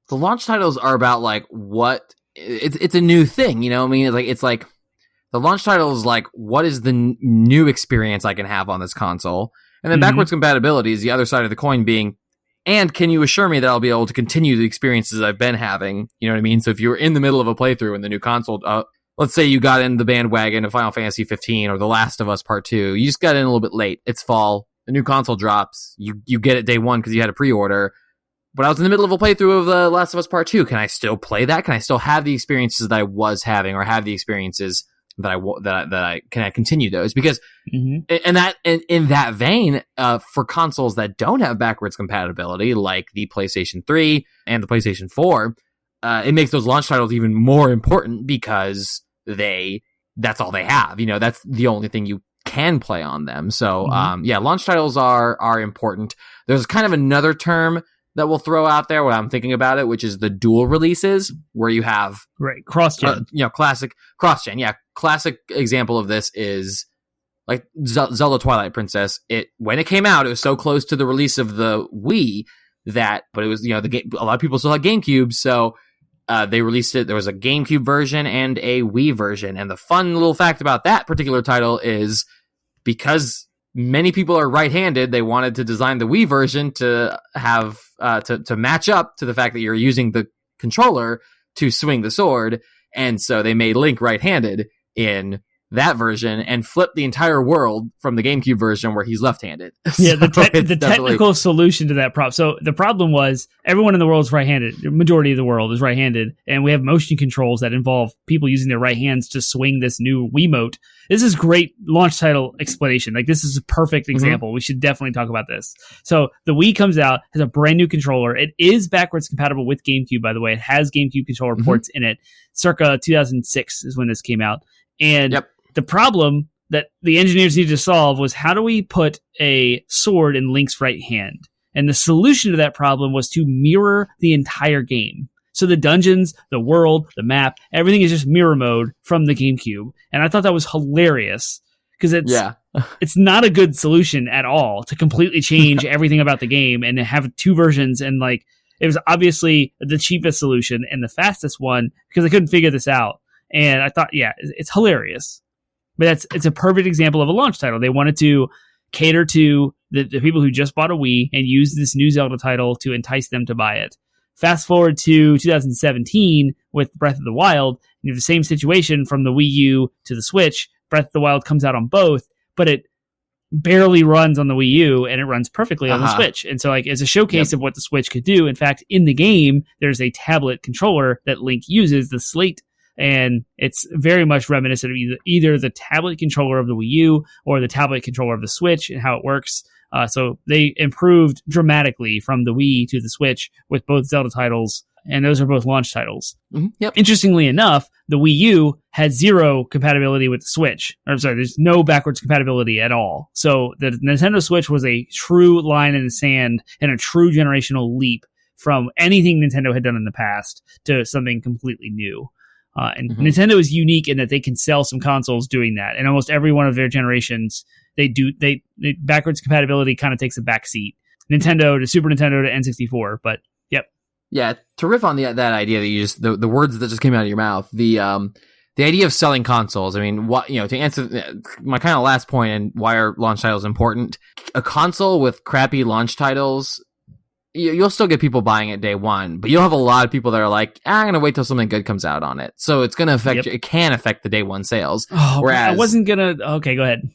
Speaker 2: The launch titles are about, like, what... It's a new thing, you know what I mean? It's like the launch title is like, what is the new experience I can have on this console? And then backwards compatibility is the other side of the coin being, and can you assure me that I'll be able to continue the experiences I've been having? You know what I mean? So if you're in the middle of a playthrough in the new console, let's say you got in the bandwagon of Final Fantasy 15 or The Last of Us Part 2, you just got in a little bit late. It's fall. The new console drops. You get it day one because you had a pre-order. But I was in the middle of a playthrough of The Last of Us Part 2. Can I still play that? Can I still have the experiences that I was having, or have the experiences that I can I continue those? Because in that vein, for consoles that don't have backwards compatibility, like the PlayStation 3 and the PlayStation 4, it makes those launch titles even more important because that's all they have. You know, that's the only thing you can play on them. So launch titles are important. There's kind of another term that we'll throw out there when I'm thinking about it, which is the dual releases, where you have
Speaker 1: cross-gen.
Speaker 2: Classic cross-gen. Yeah, classic example of this is like Zelda Twilight Princess. When it came out, it was so close to the release of the Wii but it was, you know, the game. A lot of people still had GameCube, so they released it. There was a GameCube version and a Wii version, and the fun little fact about that particular title is because many people are right-handed, they wanted to design the Wii version to have to match up to the fact that you're using the controller to swing the sword, and so they made Link right-handed in that version and flipped the entire world from the GameCube version where he's left-handed.
Speaker 1: Yeah, the technical solution to that problem. So the problem was everyone in the world is right-handed. The majority of the world is right-handed, and we have motion controls that involve people using their right hands to swing this new Wiimote. This is great launch title explanation. Like, this is a perfect example. We should definitely talk about this. So the Wii comes out, has a brand new controller. It is backwards compatible with GameCube, by the way. It has GameCube controller ports in it. Circa 2006 is when this came out. And the problem that the engineers needed to solve was, how do we put a sword in Link's right hand? And the solution to that problem was to mirror the entire game. So the dungeons, the world, the map, everything is just mirror mode from the GameCube. And I thought that was hilarious because it's not a good solution at all to completely change everything about the game and have two versions. And like, it was obviously the cheapest solution and the fastest one because I couldn't figure this out. And I thought, it's hilarious. But it's a perfect example of a launch title. They wanted to cater to the people who just bought a Wii and use this new Zelda title to entice them to buy it. Fast forward to 2017 with Breath of the Wild, you have the same situation from the Wii U to the Switch. Breath of the Wild comes out on both, but it barely runs on the Wii U and it runs perfectly on the Switch. And so, like, as a showcase of what the Switch could do, in fact, in the game, there's a tablet controller that Link uses, the Slate. And it's very much reminiscent of either the tablet controller of the Wii U or the tablet controller of the Switch and how it works. So they improved dramatically from the Wii to the Switch with both Zelda titles, and those are both launch titles. Interestingly enough, the Wii U had zero compatibility with the Switch. There's no backwards compatibility at all. So the Nintendo Switch was a true line in the sand and a true generational leap from anything Nintendo had done in the past to something completely new. And Nintendo is unique in that they can sell some consoles doing that. And almost every one of their generations, they backwards compatibility kind of takes a backseat. Nintendo to Super Nintendo to N64, but yep.
Speaker 2: Yeah, to riff on that idea that you just the words that just came out of your mouth, the the idea of selling consoles, I mean, what, to answer my kind of last point and why are launch titles important, a console with crappy launch titles, you'll still get people buying it day one, but you'll have a lot of people that are like, I'm going to wait till something good comes out on it. So it's going to affect, it can affect the day one sales.
Speaker 1: Oh, whereas I wasn't going to, okay, go ahead.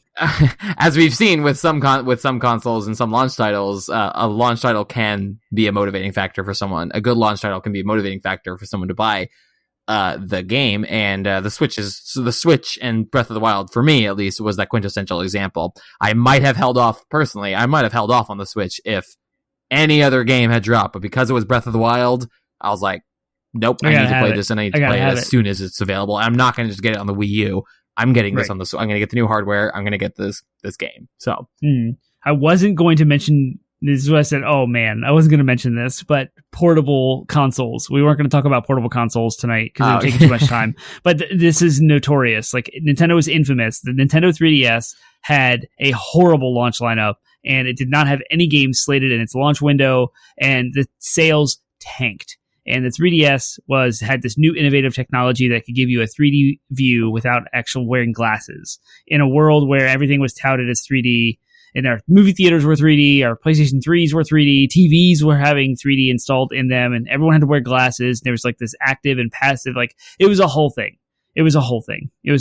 Speaker 2: As we've seen with some consoles and some launch titles, a launch title can be a motivating factor for someone. A good launch title can be a motivating factor for someone to buy the game, and the Switch and Breath of the Wild, for me at least, was that quintessential example. I might have held off on the Switch if any other game had dropped, but because it was Breath of the Wild, I was like, nope, I need to play this, and I need to play it as soon as it's available. I'm not going to just get it on the Wii U. I'm getting this on the. I'm going to get the new hardware. I'm going to get this game. So
Speaker 1: I wasn't going to mention. This is what I said. Oh man, I wasn't going to mention this, but portable consoles. We weren't going to talk about portable consoles tonight because it would take too much time. But this is notorious. Like, Nintendo was infamous. The Nintendo 3DS had a horrible launch lineup, and it did not have any games slated in its launch window, and the sales tanked. And the 3DS had this new innovative technology that could give you a 3D view without actually wearing glasses. In a world where everything was touted as 3D, and our movie theaters were 3D, our PlayStation 3s were 3D, TVs were having 3D installed in them, and everyone had to wear glasses. There was like this active and passive, like, it was a whole thing. It was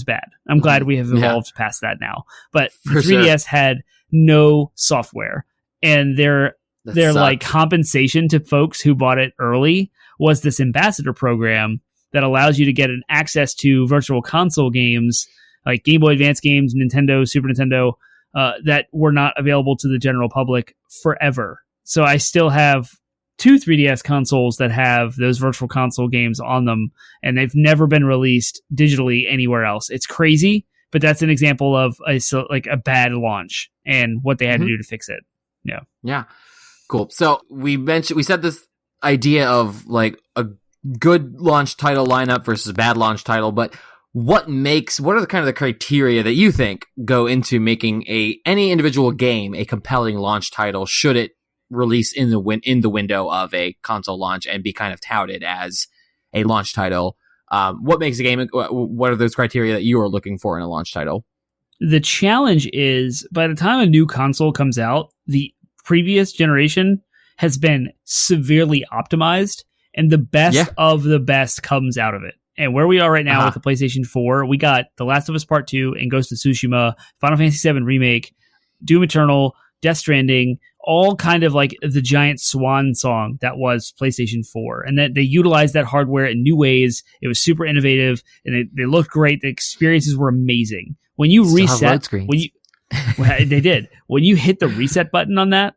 Speaker 1: bad. I'm glad we have evolved past that now. But the 3DS had no software, and their like compensation to folks who bought it early was this ambassador program that allows you to get an access to virtual console games like Game Boy Advance games, Nintendo, Super Nintendo, that were not available to the general public forever. So I still have 2 3DS consoles that have those virtual console games on them, and they've never been released digitally anywhere else. It's crazy, but that's an example of a bad launch and what they had to do to fix it.
Speaker 2: Yeah. Cool. So we said this idea of like a good launch title lineup versus a bad launch title, but what are the kind of the criteria that you think go into making any individual game a compelling launch title should it release in the window of a console launch and be kind of touted as a launch title? What makes a game? What are those criteria that you are looking for in a launch title?
Speaker 1: The challenge is, by the time a new console comes out, the previous generation has been severely optimized, and the best of the best comes out of it. And where we are right now with the PlayStation 4, we got The Last of Us Part 2 and Ghost of Tsushima, Final Fantasy VII Remake, Doom Eternal, Death Stranding, all kind of like the giant swan song that was PlayStation 4. And that they utilized that hardware in new ways. It was super innovative, and they looked great. The experiences were amazing. When you reset, they did. When you hit the reset button on that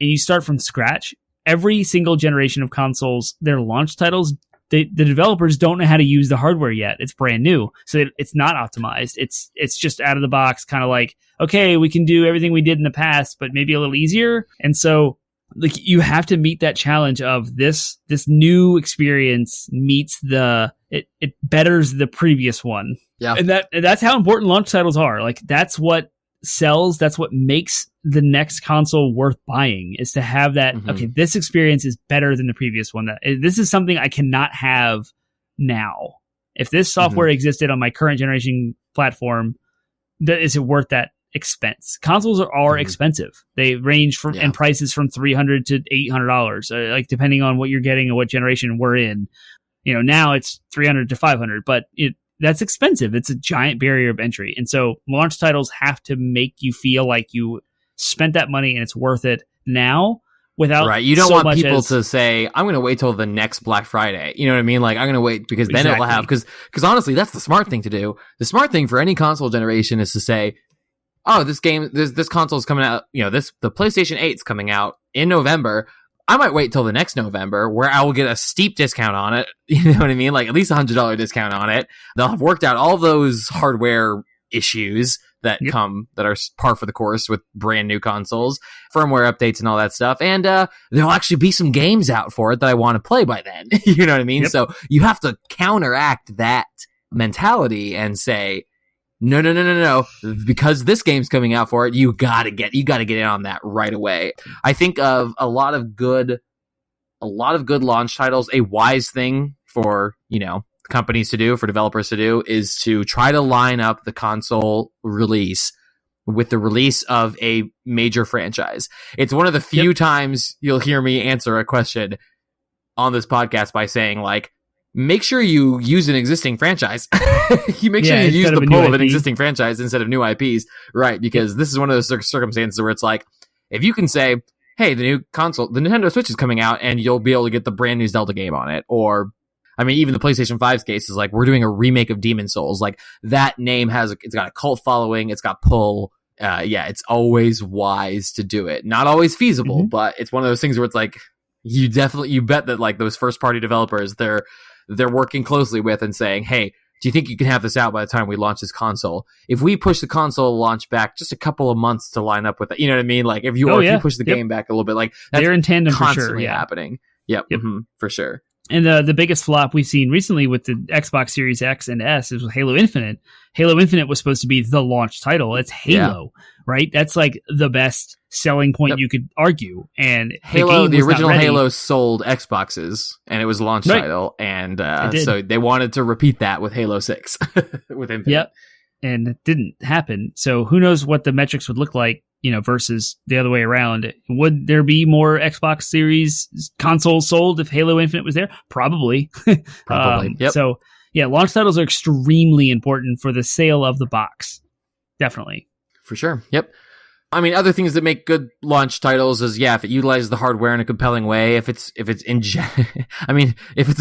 Speaker 1: and you start from scratch, every single generation of consoles, their launch titles, the developers don't know how to use the hardware yet. It's brand new, so it's not optimized. It's just out of the box, kind of like, okay, we can do everything we did in the past, but maybe a little easier. And so, like, you have to meet that challenge of this new experience meets it betters the previous one.
Speaker 2: Yeah,
Speaker 1: and that's how important launch titles are. Like, that's what sells. That's what makes the next console worth buying, is to have that. Okay, this experience is better than the previous one. This is something I cannot have now. If this software existed on my current generation platform, is it worth that expense? Consoles are expensive. They range from in prices from $300 to $800, like depending on what you're getting and what generation we're in. Now it's $300 to $500, but that's expensive. It's a giant barrier of entry. And so launch titles have to make you feel like you spent that money and it's worth it now, without
Speaker 2: right. You don't want people to say, I'm going to wait till the next Black Friday. You know what I mean? Like, I'm going to wait because then it will have, because honestly, that's the smart thing to do. The smart thing for any console generation is to say, oh, this console is coming out, the PlayStation 8 is coming out in November. I might wait till the next November where I will get a steep discount on it. You know what I mean? Like at least $100 discount on it. They'll have worked out all those hardware issues that that are par for the course with brand new consoles, firmware updates and all that stuff. And there'll actually be some games out for it that I want to play by then. You know what I mean? So you have to counteract that mentality and say, no. Because this game's coming out for it, you gotta get in on that right away. I think of a lot of good launch titles. A wise thing for companies to do, for developers to do, is to try to line up the console release with the release of a major franchise. It's one of the few times you'll hear me answer a question on this podcast by saying, like, make sure you use an existing franchise. You make sure you use the pull of an existing franchise instead of new IPs, right? Because this is one of those circumstances where it's like, if you can say, hey, the new console, the Nintendo Switch is coming out, and you'll be able to get the brand new Zelda game on it, or I mean, even the PlayStation 5's case is like, we're doing a remake of Demon's Souls. Like, that name it's got a cult following, it's got pull. It's always wise to do it. Not always feasible, but it's one of those things where it's like, you bet that like those first party developers, they're working closely with and saying, hey, do you think you can have this out by the time we launch this console? If we push the console launch back just a couple of months to line up with it, you know what I mean? Like, if you push the game back a little bit, like, that's
Speaker 1: they're in tandem
Speaker 2: constantly
Speaker 1: for sure,
Speaker 2: happening. Yep. For sure.
Speaker 1: And the biggest flop we've seen recently with the Xbox Series X and S is with Halo Infinite. Halo Infinite was supposed to be the launch title. It's Halo, right? That's like the best selling point you could argue. And
Speaker 2: Halo, the original Halo sold Xboxes, and it was a launch title. And so they wanted to repeat that with Halo 6 with Infinite.
Speaker 1: Yep. And it didn't happen. So who knows what the metrics would look like, versus the other way around. Would there be more Xbox Series consoles sold if Halo Infinite was there? Probably.
Speaker 2: Yep.
Speaker 1: So, yeah, launch titles are extremely important for the sale of the box. Definitely.
Speaker 2: For sure. Yep. I mean, other things that make good launch titles is, if it utilizes the hardware in a compelling way, if it's a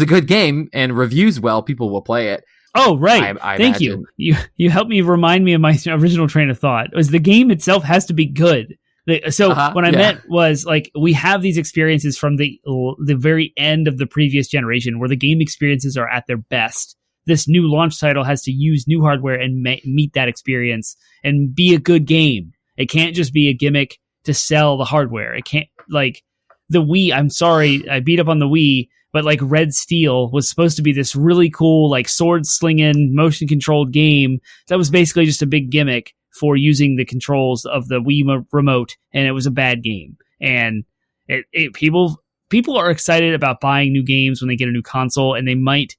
Speaker 2: good game and reviews well, people will play it.
Speaker 1: Oh, right. Thank you. You helped me remind me of my original train of thought. Was the game itself has to be good. What I meant was, like, we have these experiences from the very end of the previous generation where the game experiences are at their best. This new launch title has to use new hardware and meet that experience and be a good game. It can't just be a gimmick to sell the hardware. It can't, like, the Wii. I'm sorry, I beat up on the Wii. But like Red Steel was supposed to be this really cool, like, sword slinging, motion controlled game that was basically just a big gimmick for using the controls of the Wii remote, and it was a bad game. And people are excited about buying new games when they get a new console, and they might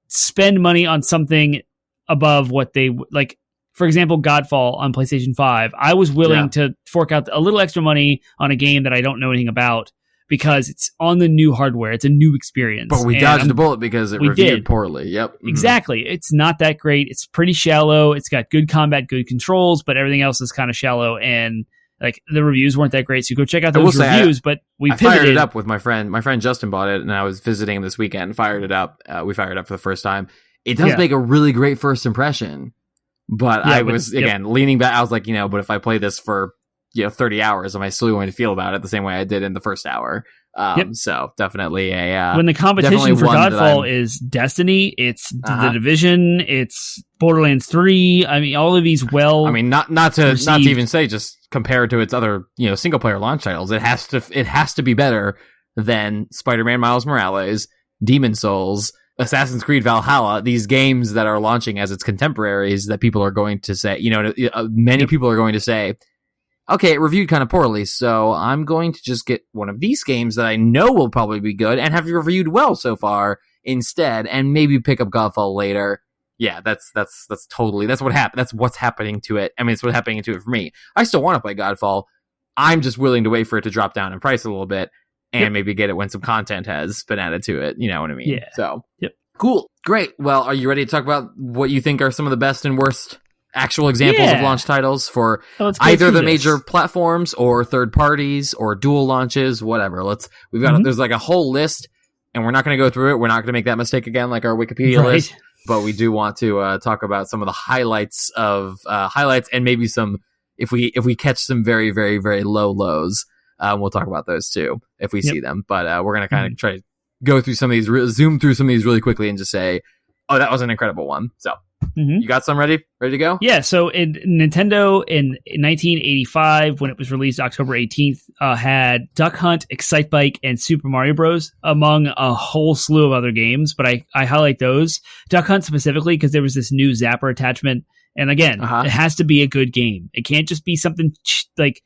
Speaker 1: spend money on something above what they like. For example, Godfall on PlayStation 5. I was willing to fork out a little extra money on a game that I don't know anything about, because it's on the new hardware. It's a new experience.
Speaker 2: But we dodged a bullet because it reviewed poorly. Yep.
Speaker 1: Exactly. It's not that great. It's pretty shallow. It's got good combat, good controls, but everything else is kind of shallow, and like the reviews weren't that great. So go check out those reviews, but I
Speaker 2: fired it up with my friend. My friend Justin bought it, and I was visiting him this weekend, fired it up. We fired it up for the first time. It does make a really great first impression, but I was, leaning back. I was like, but if I play this for 30 hours, am I still going to feel about it the same way I did in the first hour? So definitely
Speaker 1: when the competition for Godfall is Destiny, it's The Division, it's Borderlands 3. I mean, all of these not to even say, just compared to its other single player launch titles, it has to be better than Spider-Man Miles Morales, Demon's Souls, Assassin's Creed Valhalla, these games that are launching as its contemporaries that people are going to say, many people are going to say, okay, it reviewed kind of poorly, so I'm going to just get one of these games that I know will probably be good and have reviewed well so far instead, and maybe pick up Godfall later. Yeah, that's what happened. That's what's happening to it. I mean, it's what's happening to it for me. I still want to play Godfall. I'm just willing to wait for it to drop down in price a little bit and maybe get it when some content has been added to it. You know what I mean? Yeah.
Speaker 2: So, cool. Great. Well, are you ready to talk about what you think are some of the best and worst actual examples of launch titles for either the major platforms or third parties or dual launches, whatever? There's like a whole list, and we're not going to go through it. We're not going to make that mistake again, like our Wikipedia list, but we do want to talk about some of the highlights and maybe some, if we catch some very, very, very low lows, we'll talk about those too if we see them. But we're going to kind of try to go through some of these, zoom through some of these really quickly and just say, oh, that was an incredible one. So you got some ready to go?
Speaker 1: Yeah. So Nintendo in 1985, when it was released October 18th, had Duck Hunt, Excitebike, and Super Mario Bros. Among a whole slew of other games. But I highlight those. Duck Hunt specifically because there was this new Zapper attachment. And again, it has to be a good game. It can't just be something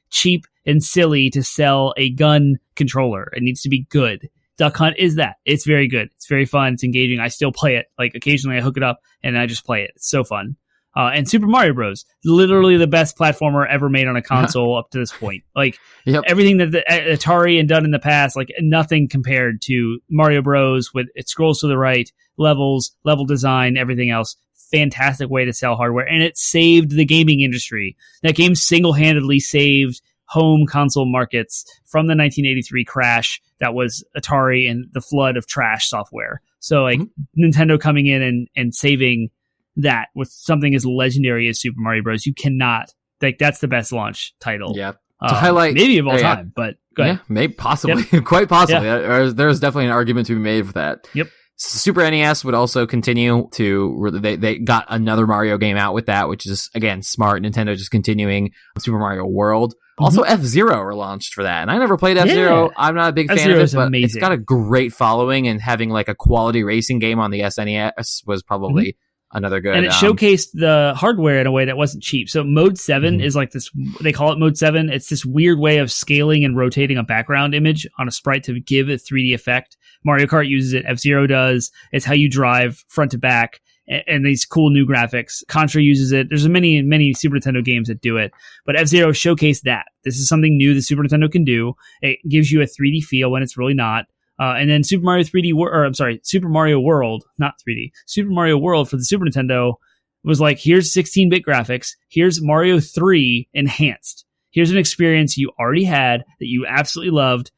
Speaker 1: cheap and silly to sell a gun controller. It needs to be good. Duck Hunt is that. It's very good. It's very fun. It's engaging. I still play it. Like occasionally I hook it up and I just play it. It's so fun. And Super Mario Bros. Literally the best platformer ever made on a console up to this point. Like everything that the Atari had done in the past, like nothing compared to Mario Bros. With it scrolls to the right, levels, level design, everything else. Fantastic way to sell hardware. And it saved the gaming industry. That game single-handedly saved home console markets from the 1983 crash that was Atari and the flood of trash software. So like Nintendo coming in and saving that with something as legendary as Super Mario Bros. You cannot, like, that's the best launch title.
Speaker 2: Yeah. To highlight,
Speaker 1: maybe of all time, but go ahead.
Speaker 2: Yeah, maybe possibly, quite possibly. Yeah. There's definitely an argument to be made for that.
Speaker 1: Yep.
Speaker 2: Super NES would also continue to, they got another Mario game out with that, which is, again, smart. Nintendo just continuing Super Mario World. Also, F-Zero were launched for that. And I never played F-Zero. Yeah. I'm not a big fan of it, but amazing. It's got a great following, and having like a quality racing game on the SNES was probably another good.
Speaker 1: And it showcased the hardware in a way that wasn't cheap. So Mode 7 is like this, they call it Mode 7. It's this weird way of scaling and rotating a background image on a sprite to give a 3D effect. Mario Kart uses it. F-Zero does. It's how you drive front to back. And these cool new graphics. Contra uses it. There's many Super Nintendo games that do it. But F-Zero showcased that. This is something new the Super Nintendo can do. It gives you a 3D feel when it's really not. And then Super Mario World, not 3D. Super Mario World for the Super Nintendo was like, here's 16-bit graphics. Here's Mario 3 enhanced. Here's an experience you already had that you absolutely loved.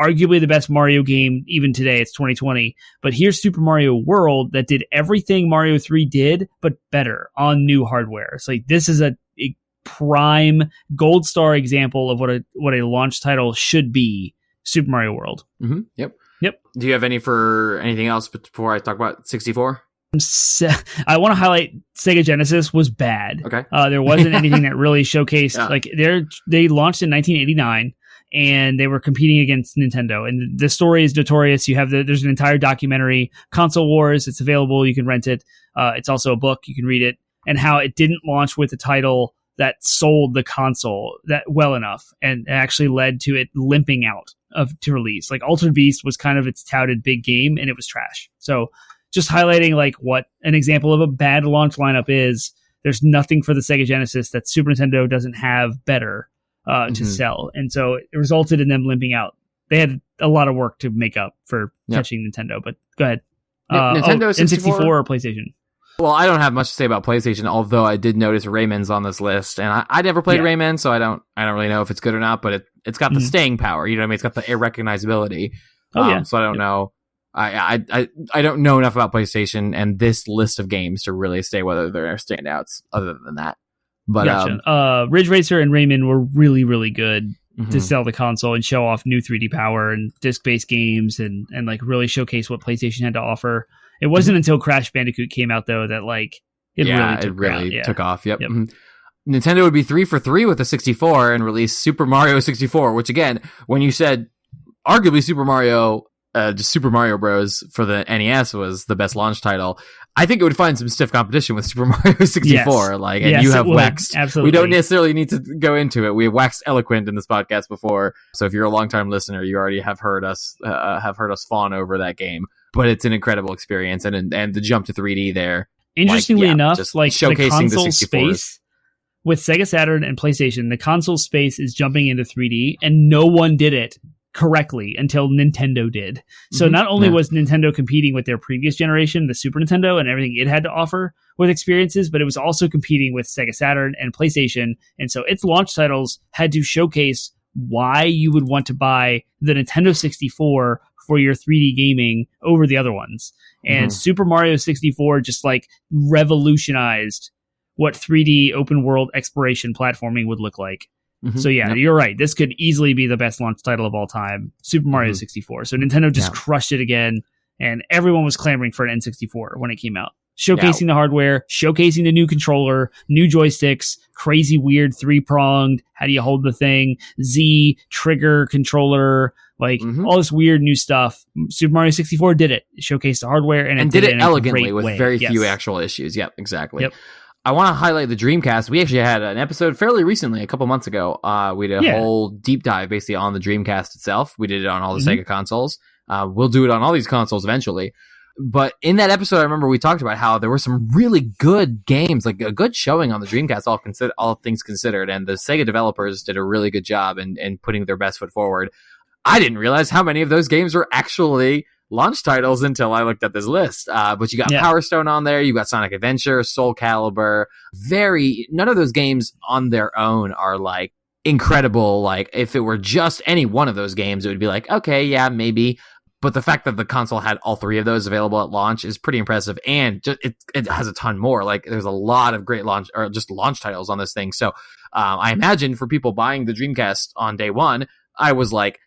Speaker 1: Arguably the best Mario game even today. It's 2020. But here's Super Mario World that did everything Mario 3 did, but better on new hardware. It's like, this is a prime gold star example of what a launch title should be. Super Mario World.
Speaker 2: Yep. Do you have anything else before I talk about 64?
Speaker 1: I want to highlight Sega Genesis was bad.
Speaker 2: Okay.
Speaker 1: There wasn't anything that really showcased like they launched in 1989 and they were competing against Nintendo. And the story is notorious. There's an entire documentary, Console Wars. It's available. You can rent it. It's also a book. You can read it. And how it didn't launch with a title that sold the console that well enough, and actually led to it limping out to release. Like Altered Beast was kind of its touted big game, and it was trash. So just highlighting like what an example of a bad launch lineup is. There's nothing for the Sega Genesis that Super Nintendo doesn't have better to sell, and so it resulted in them limping out. They had a lot of work to make up for catching Nintendo. But go ahead.
Speaker 2: Nintendo
Speaker 1: 64 or PlayStation?
Speaker 2: Well, I don't have much to say about PlayStation, although I did notice Rayman's on this list, and I never played Rayman, so I don't really know if it's good or not. But it's got the staying power, you know what I mean? It's got the recognizability. So I don't know. I don't know enough about PlayStation and this list of games to really say whether they're standouts. Other than that, but
Speaker 1: gotcha. Ridge Racer and Rayman were really, really good to sell the console and show off new 3D power and disc-based games and like really showcase what PlayStation had to offer. It wasn't until Crash Bandicoot came out though that like it really took off. Yep.
Speaker 2: Nintendo would be 3 for 3 with the 64 and release Super Mario 64, which again, when you said arguably Super Mario Bros. For the NES was the best launch title, I think it would find some stiff competition with Super Mario 64.
Speaker 1: Yes.
Speaker 2: You have waxed.
Speaker 1: Absolutely.
Speaker 2: We don't necessarily need to go into it. We have waxed eloquent in this podcast before, so if you're a long-time listener, you already have heard us fawn over that game. But it's an incredible experience, and the jump to 3D there.
Speaker 1: Interestingly enough, like
Speaker 2: showcasing
Speaker 1: the console
Speaker 2: the 64
Speaker 1: space with Sega Saturn and PlayStation, the console space is jumping into 3D, and no one did it correctly until Nintendo did. So not only was Nintendo competing with their previous generation, the Super Nintendo, and everything it had to offer with experiences, but it was also competing with Sega Saturn and PlayStation. And so its launch titles had to showcase why you would want to buy the Nintendo 64 for your 3D gaming over the other ones. And Super Mario 64 just like revolutionized what 3D open world exploration platforming would look like. So you're right. This could easily be the best launch title of all time, Super Mario 64. So Nintendo just crushed it again, and everyone was clamoring for an N64 when it came out. Showcasing the hardware, showcasing the new controller, new joysticks, crazy weird 3-pronged, how do you hold the thing, Z, trigger, controller, like all this weird new stuff. Super Mario 64 did it. It showcased the hardware and
Speaker 2: did it elegantly with very few actual issues. Yep, exactly. Yep. I want to highlight the Dreamcast. We actually had an episode fairly recently, a couple months ago. We did a whole deep dive basically on the Dreamcast itself. We did it on all the Sega consoles. We'll do it on all these consoles eventually. But in that episode, I remember we talked about how there were some really good games, like a good showing on the Dreamcast, all things considered. And the Sega developers did a really good job in putting their best foot forward. I didn't realize how many of those games were actually launch titles until I looked at this list. But you got Power Stone on there. You got Sonic Adventure, Soul Calibur. None of those games on their own are like incredible. Like if it were just any one of those games, it would be like, okay, yeah, maybe. But the fact that the console had all three of those available at launch is pretty impressive, and it has a ton more. Like there's a lot of great launch titles on this thing. So I imagine for people buying the Dreamcast on day one, I was like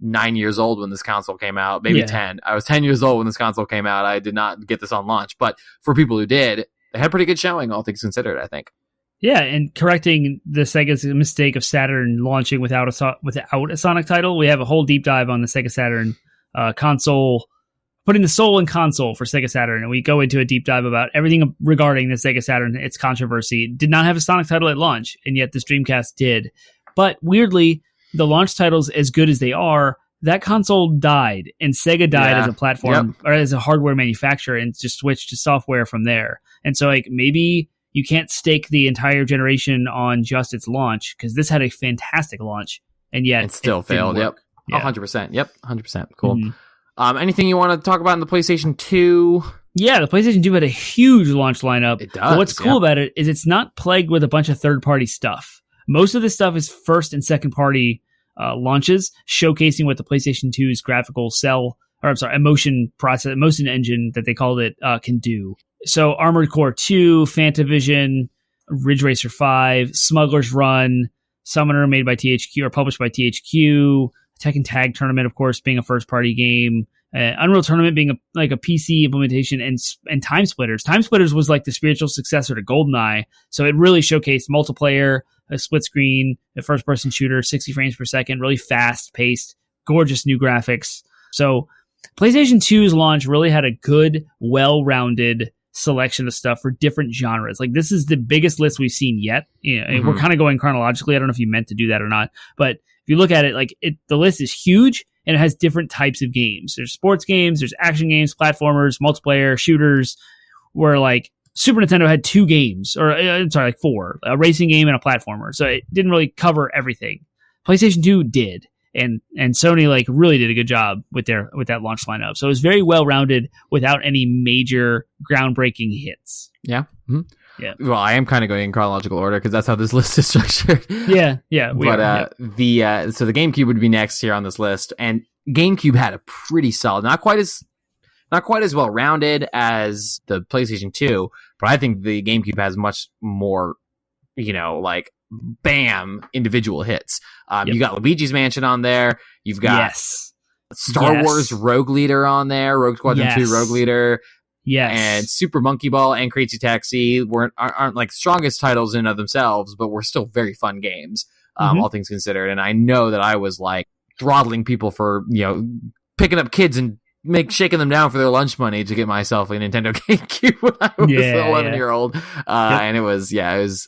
Speaker 2: 9 years old when this console came out, maybe 10. I was 10 years old when this console came out. I did not get this on launch, but for people who did, they had pretty good showing, all things considered, I think.
Speaker 1: Yeah, and correcting the Sega's mistake of Saturn launching without a Sonic title, we have a whole deep dive on the Sega Saturn console, putting the soul in console for Sega Saturn, and we go into a deep dive about everything regarding the Sega Saturn, its controversy. Did not have a Sonic title at launch, and yet this Dreamcast did. But weirdly, the launch titles, as good as they are, that console died, and Sega died as a platform or as a hardware manufacturer, and just switched to software from there. And so, like, maybe you can't stake the entire generation on just its launch, because this had a fantastic launch, and yet
Speaker 2: it still failed. Yep.
Speaker 1: Yeah.
Speaker 2: 100%. Yep. 100%. Cool. Mm-hmm. Anything you want to talk about in the PlayStation 2?
Speaker 1: Yeah, the PlayStation 2 had a huge launch lineup.
Speaker 2: It does.
Speaker 1: But what's cool about it is it's not plagued with a bunch of third-party stuff. Most of this stuff is first and second-party launches, showcasing what the PlayStation 2's motion engine that they called it can do. So Armored Core 2, Fantavision, Ridge Racer 5, Smuggler's Run, Summoner made by THQ or published by THQ, Tekken Tag Tournament, of course, being a first-party game, Unreal Tournament being a PC implementation, and Time Splitters. Time Splitters was like the spiritual successor to GoldenEye, so it really showcased multiplayer, a split screen, a first-person shooter, 60 frames per second, really fast-paced, gorgeous new graphics. So PlayStation 2's launch really had a good, well-rounded selection of stuff for different genres. Like, this is the biggest list we've seen yet. We're kind of going chronologically. I don't know if you meant to do that or not, but if you look at it, like the list is huge, and it has different types of games. There's sports games, there's action games, platformers, multiplayer, shooters, where like Super Nintendo had 2 games, or like 4, a racing game and a platformer. So it didn't really cover everything. PlayStation 2 did. And Sony like really did a good job with that launch lineup. So it was very well rounded without any major groundbreaking hits.
Speaker 2: Yeah. Mm-hmm.
Speaker 1: Yeah.
Speaker 2: Well, I am kind of going in chronological order because that's how this list is structured.
Speaker 1: Yeah.
Speaker 2: So the GameCube would be next here on this list, and GameCube had a pretty solid, not quite as well rounded as the PlayStation 2, but I think the GameCube has much more, like bam individual hits. You got Luigi's Mansion on there. You've got Star Wars Rogue Leader on there, Rogue Squadron 2 Rogue Leader.
Speaker 1: Yes.
Speaker 2: And Super Monkey Ball and Crazy Taxi aren't like strongest titles in and of themselves, but were still very fun games, all things considered. And I know that I was like throttling people for, picking up kids and shaking them down for their lunch money to get myself a Nintendo GameCube when I was an 11-year-old. And it was,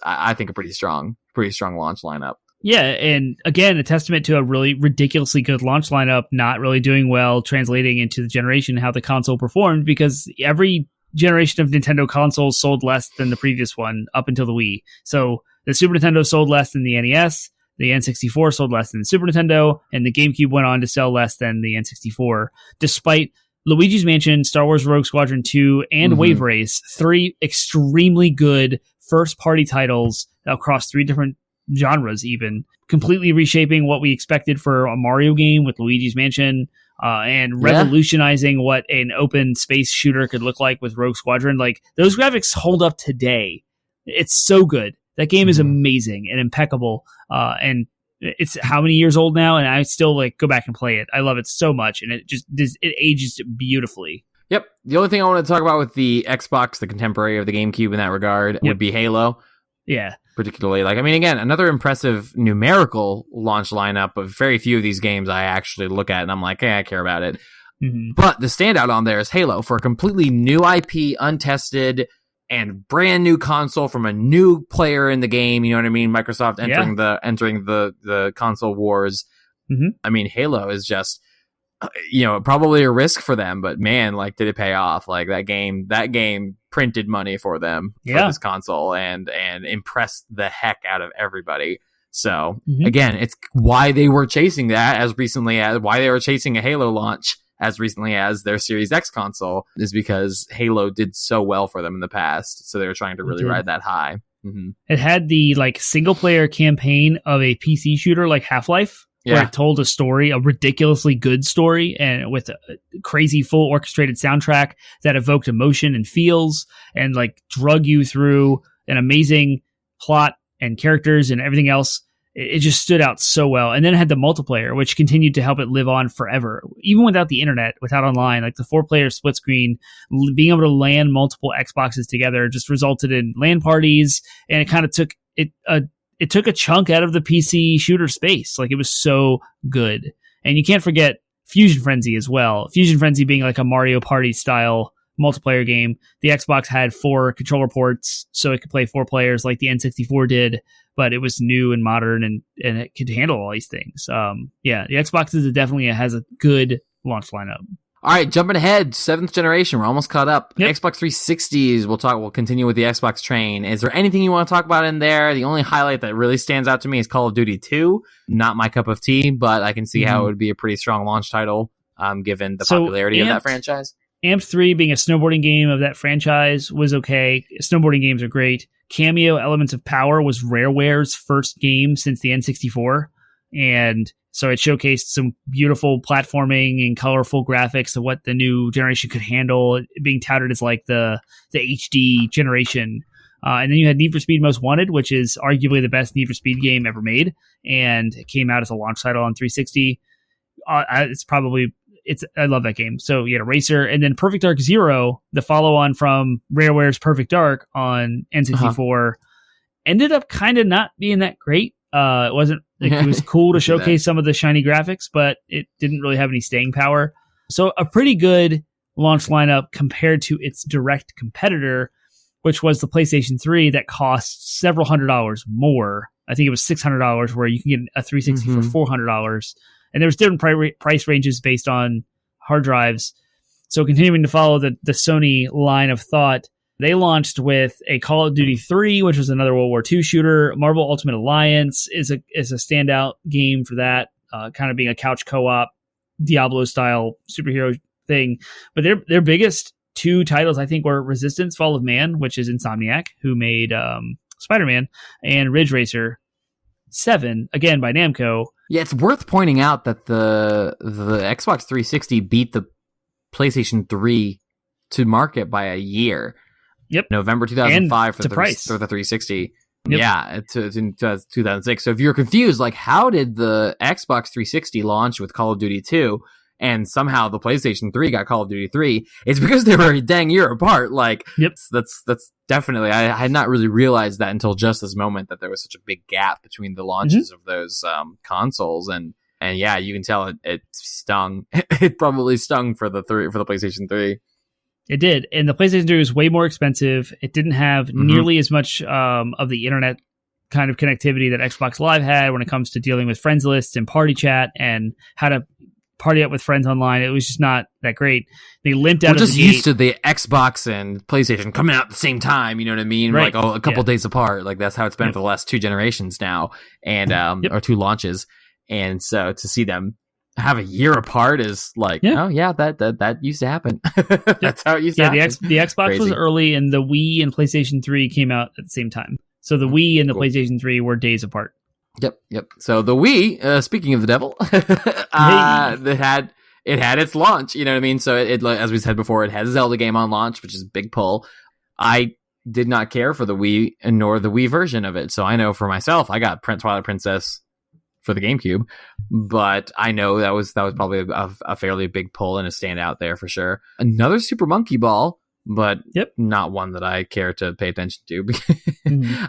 Speaker 2: I think, a pretty strong launch lineup.
Speaker 1: Yeah, and again, a testament to a really ridiculously good launch lineup, not really doing well, translating into the generation, how the console performed, because every generation of Nintendo consoles sold less than the previous one up until the Wii. So the Super Nintendo sold less than the NES, the N64 sold less than the Super Nintendo, and the GameCube went on to sell less than the N64, despite Luigi's Mansion, Star Wars Rogue Squadron 2, and Wave Race, 3 extremely good first-party titles across 3 different genres, even completely reshaping what we expected for a Mario game with Luigi's Mansion, and revolutionizing what an open space shooter could look like with Rogue Squadron. Like, those graphics hold up today. It's so good. That game is amazing and impeccable. And it's how many years old now, and I still like go back and play it. I love it so much, and it ages beautifully.
Speaker 2: Yep. The only thing I want to talk about with the Xbox, the contemporary of the GameCube in that regard, would be Halo.
Speaker 1: Yeah.
Speaker 2: Particularly, again, another impressive numerical launch lineup, but very few of these games I actually look at and I'm like, I care about it. But the standout on there is Halo, for a completely new IP, untested, and brand new console from a new player in the game. You know what I mean? Microsoft entering the console wars. I mean, Halo is just probably a risk for them, but man, like, did it pay off? Like, that game printed money for them for this console and impressed the heck out of everybody. So again, it's why they were chasing that why they were chasing a Halo launch as recently as their Series X console, is because Halo did so well for them in the past. So they were trying to really ride that high.
Speaker 1: It had the like single player campaign of a PC shooter like Half-Life, where it told a story, a ridiculously good story, and with a crazy full orchestrated soundtrack that evoked emotion and feels and like drug you through an amazing plot and characters and everything else. It just stood out so well. And then it had the multiplayer, which continued to help it live on forever. Even without the internet, without online, like the 4-player split screen, being able to LAN multiple Xboxes together just resulted in LAN parties. And it kind of took it took a chunk out of the PC shooter space. Like, it was so good. And you can't forget Fusion Frenzy as well. Fusion Frenzy being like a Mario Party style multiplayer game. The Xbox had 4 controller ports, so it could play 4 players like the N64 did, but it was new and modern and it could handle all these things. The Xbox definitely has a good launch lineup.
Speaker 2: All right, jumping ahead, 7th generation. We're almost caught up. Yep. Xbox 360s. We'll continue with the Xbox train. Is there anything you want to talk about in there? The only highlight that really stands out to me is Call of Duty 2. Not my cup of tea, but I can see how it would be a pretty strong launch title, given the popularity of that franchise.
Speaker 1: Amped 3 being a snowboarding game of that franchise was okay. Snowboarding games are great. Cameo Elements of Power was Rareware's first game since the N64. And so it showcased some beautiful platforming and colorful graphics of what the new generation could handle, being touted as like the HD generation. And then you had Need for Speed Most Wanted, which is arguably the best Need for Speed game ever made. And it came out as a launch title on 360. I love that game. So you had a racer, and then Perfect Dark Zero, the follow-on from Rareware's Perfect Dark on N64, ended up kind of not being that great. It wasn't like, it was cool to showcase some of the shiny graphics, but it didn't really have any staying power. So a pretty good launch lineup compared to its direct competitor, which was the PlayStation 3 that cost several $100s more. I think it was $600, where you can get a 360 for $400. And there was different price ranges based on hard drives. So continuing to follow the Sony line of thought, they launched with a Call of Duty 3, which was another World War II shooter. Marvel Ultimate Alliance is a standout game for that, kind of being a couch co-op, Diablo-style superhero thing. But their biggest 2 titles, I think, were Resistance: Fall of Man, which is Insomniac, who made Spider-Man, and Ridge Racer 7, again by Namco.
Speaker 2: Yeah, it's worth pointing out that the Xbox 360 beat the PlayStation 3 to market by a year.
Speaker 1: Yep.
Speaker 2: November 2005 for the 360. Yep. Yeah, to 2006. So if you're confused, like, how did the Xbox 360 launch with Call of Duty 2 and somehow the PlayStation 3 got Call of Duty 3? It's because they were a dang year apart. Like, that's definitely, I had not really realized that until just this moment, that there was such a big gap between the launches of those consoles. And yeah, you can tell it stung. It probably stung for the PlayStation 3.
Speaker 1: It did. And the PlayStation 3 was way more expensive. It didn't have nearly as much of the internet kind of connectivity that Xbox Live had when it comes to dealing with friends lists and party chat and how to party up with friends online. It was just not that great. They limped out.
Speaker 2: We're just used to the Xbox and PlayStation coming out at the same time. You know what I mean?
Speaker 1: Right.
Speaker 2: Like a couple days apart. Like, that's how it's been for the last 2 generations now, and or 2 launches. And so to see them have a year apart is like, oh yeah, that used to happen. That's how it used to happen.
Speaker 1: The Xbox was early, and the Wii and PlayStation 3 came out at the same time. So the Wii and the PlayStation 3 were days apart.
Speaker 2: Yep. So the Wii, speaking of the devil, it had its launch. You know what I mean? So it, as we said before, it has a Zelda game on launch, which is a big pull. I did not care for the Wii, nor the Wii version of it. So I know for myself, I got Twilight Princess for the GameCube, but I know that was probably a fairly big pull and a standout there for sure. Another Super Monkey Ball, but not one that I care to pay attention to.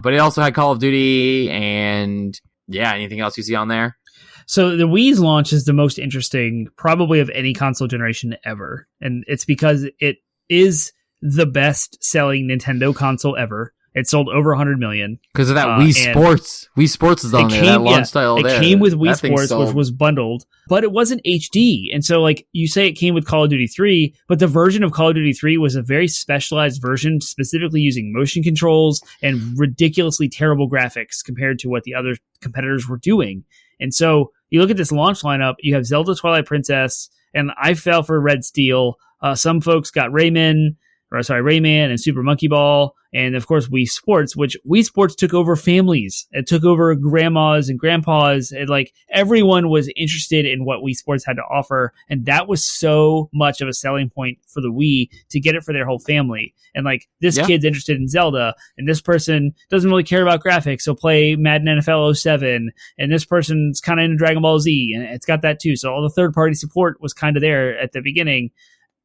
Speaker 2: But it also had Call of Duty and anything else you see on there?
Speaker 1: So the Wii's launch is the most interesting probably of any console generation ever. And it's because it is the best selling Nintendo console ever. It sold over 100 million.
Speaker 2: Because of that Wii Sports. Wii Sports is on there, that launch title there.
Speaker 1: It came with Wii Sports, which was bundled, but it wasn't HD. And so, like, you say it came with Call of Duty 3, but the version of Call of Duty 3 was a very specialized version, specifically using motion controls and ridiculously terrible graphics compared to what the other competitors were doing. And so, you look at this launch lineup, you have Zelda Twilight Princess, and I fell for Red Steel. Some folks got Rayman and Super Monkey Ball, and of course Wii Sports, which Wii Sports took over families. It took over grandmas and grandpas, and like everyone was interested in what Wii Sports had to offer, and that was so much of a selling point for the Wii to get it for their whole family. And like this kid's interested in Zelda, and this person doesn't really care about graphics, so play Madden NFL 07, and this person's kind of into Dragon Ball Z, and it's got that too. So all the third-party support was kind of there at the beginning,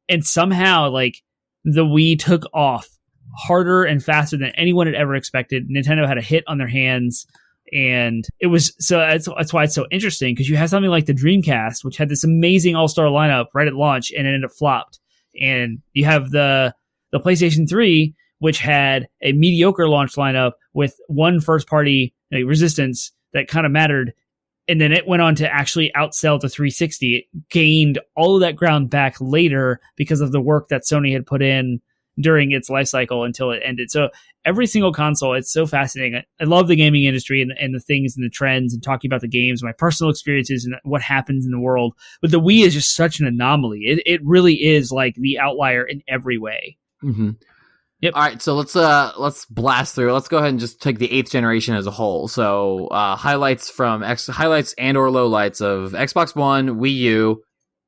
Speaker 1: and somehow like the Wii took off harder and faster than anyone had ever expected. Nintendo had a hit on their hands, and it was so that's why it's so interesting, because you have something like the Dreamcast, which had this amazing all-star lineup right at launch, and it ended up flopped. And you have the PlayStation 3, which had a mediocre launch lineup with one first-party Resistance that kind of mattered. And then it went on to actually outsell the 360. It gained all of that ground back later because of the work that Sony had put in during its life cycle until it ended. So every single console, it's so fascinating. I love the gaming industry and the things and the trends and talking about the games, my personal experiences and what happens in the world. But the Wii is just such an anomaly. It really is like the outlier in every way.
Speaker 2: Mm-hmm. Yep. All right, so let's blast through. Let's go ahead and just take the 8th generation as a whole. So highlights and or lowlights of Xbox One, Wii U,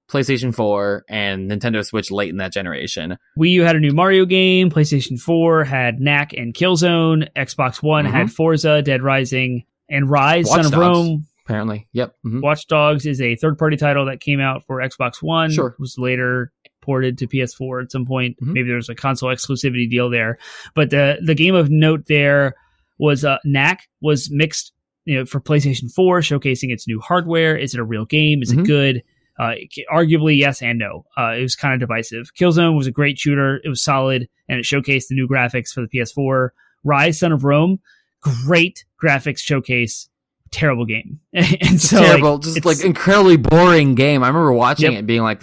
Speaker 2: PlayStation 4, and Nintendo Switch late in that generation.
Speaker 1: Wii U had a new Mario game. PlayStation 4 had Knack and Killzone. Xbox One had Forza, Dead Rising, and Rise, Son of Rome.
Speaker 2: Apparently, yep. Mm-hmm.
Speaker 1: Watch Dogs is a third-party title that came out for Xbox One.
Speaker 2: Sure.
Speaker 1: It was later ported to PS4 at some point. Mm-hmm. Maybe there was a console exclusivity deal there. But the game of note there was Knack was mixed, for PlayStation 4, showcasing its new hardware. Is it a real game? Is it good? Arguably yes and no. It was kind of divisive. Killzone was a great shooter. It was solid, and it showcased the new graphics for the PS4. Rise, Son of Rome, great graphics showcase. Terrible game. And so
Speaker 2: terrible, like incredibly boring game. I remember watching it and being like,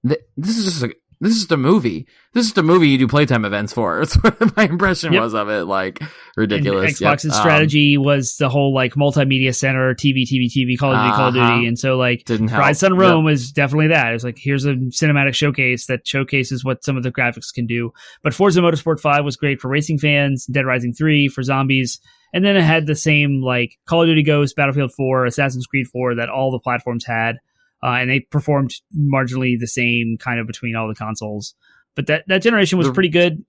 Speaker 2: this is just a movie. This is the movie you do playtime events for. That's what my impression was of it. Like, ridiculous.
Speaker 1: And Xbox's strategy was the whole like multimedia center, TV, Call of Duty. And so like Rise, Son of Rome was definitely that. It was like, here's a cinematic showcase that showcases what some of the graphics can do. But Forza Motorsport 5 was great for racing fans, Dead Rising 3 for zombies. And then it had the same like Call of Duty Ghosts, Battlefield 4, Assassin's Creed 4 that all the platforms had. And they performed marginally the same kind of between all the consoles. But that generation was pretty good.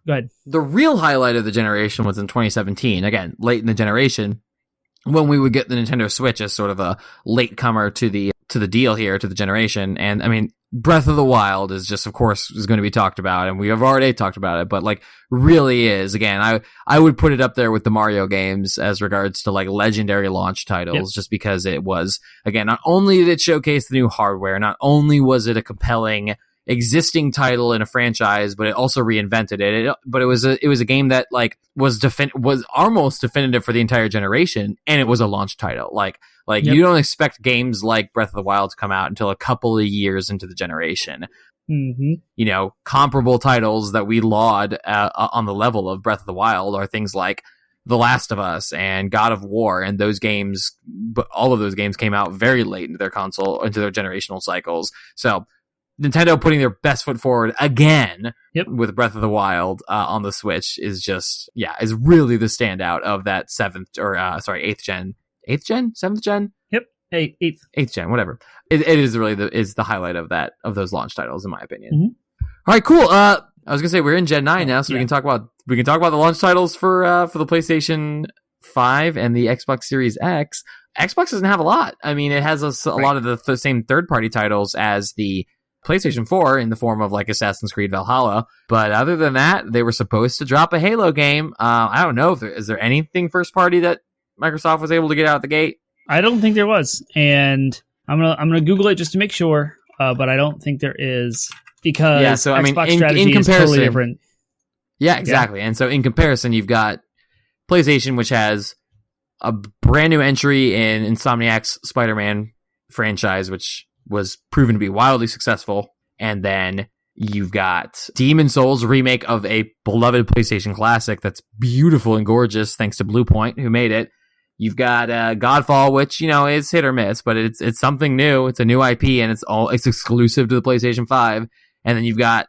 Speaker 1: Go ahead.
Speaker 2: The real highlight of the generation was in 2017. Again, late in the generation, when we would get the Nintendo Switch as sort of a latecomer to the deal here, to the generation. And I mean, Breath of the Wild is just, of course, is going to be talked about, and we have already talked about it, but like really is. Again, I would put it up there with the Mario games as regards to like legendary launch titles, just because it was, again, not only did it showcase the new hardware, not only was it a compelling existing title in a franchise, but it also reinvented it. But it was a game that like was almost definitive for the entire generation, and it was a launch title. Like you don't expect games like Breath of the Wild to come out until a couple of years into the generation. Mm-hmm. Comparable titles that we laud on the level of Breath of the Wild are things like The Last of Us and God of War, and those games, but all of those games came out very late into their generational cycles. So Nintendo putting their best foot forward again with Breath of the Wild on the Switch is just, is really the standout of that 8th gen. 8th gen? 7th gen?
Speaker 1: Yep.
Speaker 2: 8th gen, whatever. It is really the highlight of those launch titles, in my opinion. Mm-hmm. All right, cool. I was gonna say we're in Gen 9 now, so we can talk about the launch titles for the PlayStation 5 and the Xbox Series X. Xbox doesn't have a lot. I mean, it has a lot of the same third-party titles as the PlayStation 4 in the form of like Assassin's Creed Valhalla, but other than that, they were supposed to drop a Halo game. I don't know is there anything first party that Microsoft was able to get out the gate?
Speaker 1: I don't think there was, and I'm gonna Google it just to make sure, but I don't think there is, because Xbox strategy is totally different.
Speaker 2: Yeah, exactly. And so in comparison, you've got PlayStation, which has a brand new entry in Insomniac's Spider-Man franchise, which was proven to be wildly successful. And then you've got Demon's Souls, remake of a beloved PlayStation classic that's beautiful and gorgeous, thanks to Bluepoint, who made it. You've got Godfall, which, you know, is hit or miss, but it's something new. It's a new IP, and it's exclusive to the PlayStation 5. And then you've got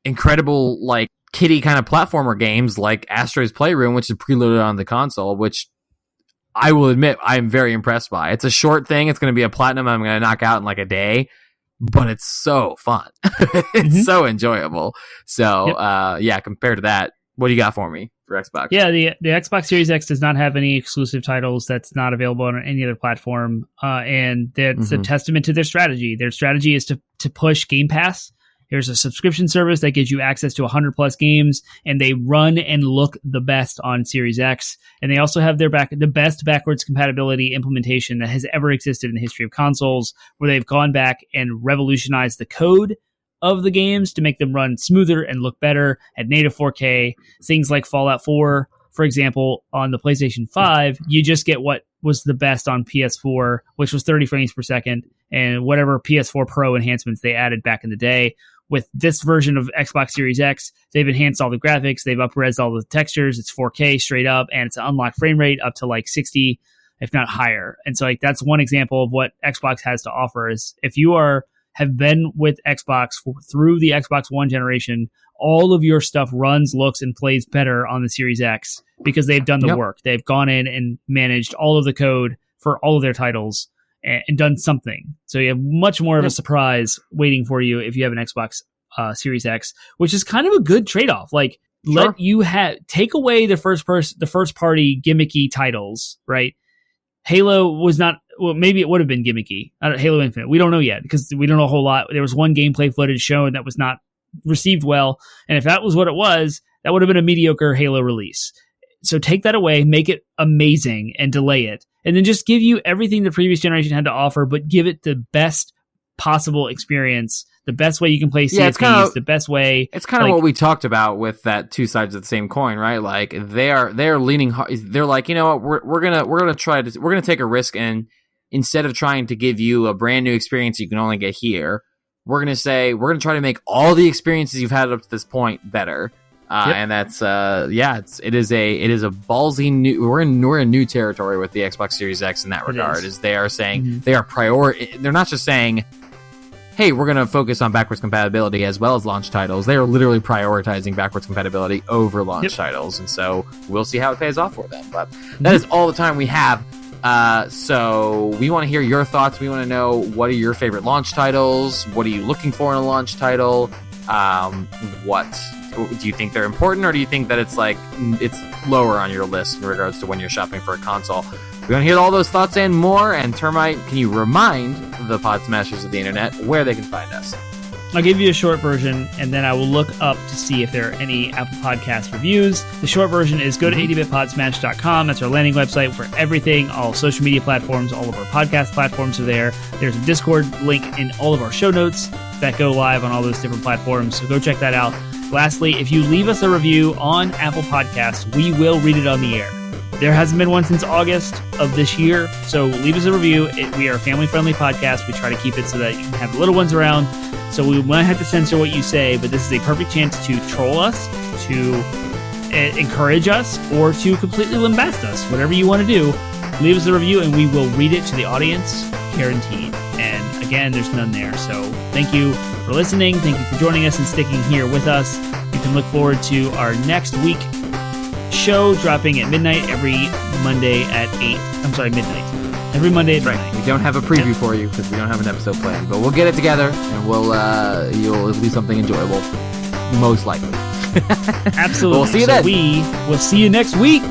Speaker 2: incredible, like, kiddie kind of platformer games like Astro's Playroom, which is preloaded on the console, which I will admit I'm very impressed by. It's a short thing. It's going to be a platinum I'm going to knock out in like a day, but it's so fun. It's so enjoyable. So, compared to that, what do you got for me for Xbox?
Speaker 1: Yeah, the Xbox Series X does not have any exclusive titles that's not available on any other platform, and that's a testament to their strategy. Their strategy is to push Game Pass. There's a subscription service that gives you access to 100 plus games, and they run and look the best on Series X. And they also have the best backwards compatibility implementation that has ever existed in the history of consoles, where they've gone back and revolutionized the code of the games to make them run smoother and look better at native 4K. Things like Fallout 4, for example, on the PlayStation 5, you just get what was the best on PS4, which was 30 frames per second, and whatever PS4 Pro enhancements they added back in the day. With this version of Xbox Series X, they've enhanced all the graphics, they've up-resed all the textures, it's 4K straight up, and it's an unlocked frame rate up to like 60, if not higher. And so like that's one example of what Xbox has to offer. Is if you have been with Xbox through the Xbox One generation, all of your stuff runs, looks, and plays better on the Series X because they've done the work. They've gone in and managed all of the code for all of their titles and done something. So you have much more of a surprise waiting for you if you have an Xbox Series X, which is kind of a good trade-off. Like, let you take away the first party gimmicky titles, right? Halo was not, well, maybe it would have been gimmicky. Halo Infinite. We don't know yet because we don't know a whole lot. There was one gameplay footage shown that was not received well. And if that was what it was, that would have been a mediocre Halo release. So take that away, make it amazing, and delay it. And then just give you everything the previous generation had to offer, but give it the best possible experience, the best way you can play CSPs, the best way.
Speaker 2: It's kind of what we talked about with that two sides of the same coin, right? Like they're leaning hard. They're like, you know what, we're gonna take a risk, and instead of trying to give you a brand new experience you can only get here, we're gonna try to make all the experiences you've had up to this point better. And that's it is a ballsy new. We're in new territory with the Xbox Series X in that regard. Is they are saying they are they're not just saying, hey, we're going to focus on backwards compatibility as well as launch titles. They are literally prioritizing backwards compatibility over launch titles, and so we'll see how it pays off for them. But that is all the time we have. So we want to hear your thoughts. We want to know, what are your favorite launch titles? What are you looking for in a launch title? What do you think they're important, or do you think that it's lower on your list in regards to when you're shopping for a console? We want to hear all those thoughts and more. And Termite, can you remind the Pod Smashers of the internet where they can find us?
Speaker 1: I'll give you a short version, and then I will look up to see if there are any Apple Podcast reviews. The short version is go to 80bitpodsmash.com. That's our landing website for everything, all social media platforms, all of our podcast platforms are there. There's a Discord link in all of our show notes that go live on all those different platforms, so go check that out. Lastly, if you leave us a review on Apple Podcasts, we will read it on the air. There hasn't been one since August of this year, so leave us a review. We are a family-friendly podcast. We try to keep it so that you can have the little ones around. So we might have to censor what you say, but this is a perfect chance to troll us, to encourage us, or to completely lambast us. Whatever you want to do, leave us a review, and we will read it to the audience, guaranteed. And again, there's none there. So thank you for listening. Thank you for joining us and sticking here with us. You can look forward to our next week show dropping at midnight every Monday at 8. I'm sorry, midnight. Every Monday at midnight.
Speaker 2: We don't have a preview for you because we don't have an episode planned, but we'll get it together, and you'll at least something enjoyable, most likely.
Speaker 1: Absolutely.
Speaker 2: We'll see you then.
Speaker 1: We will see you next week.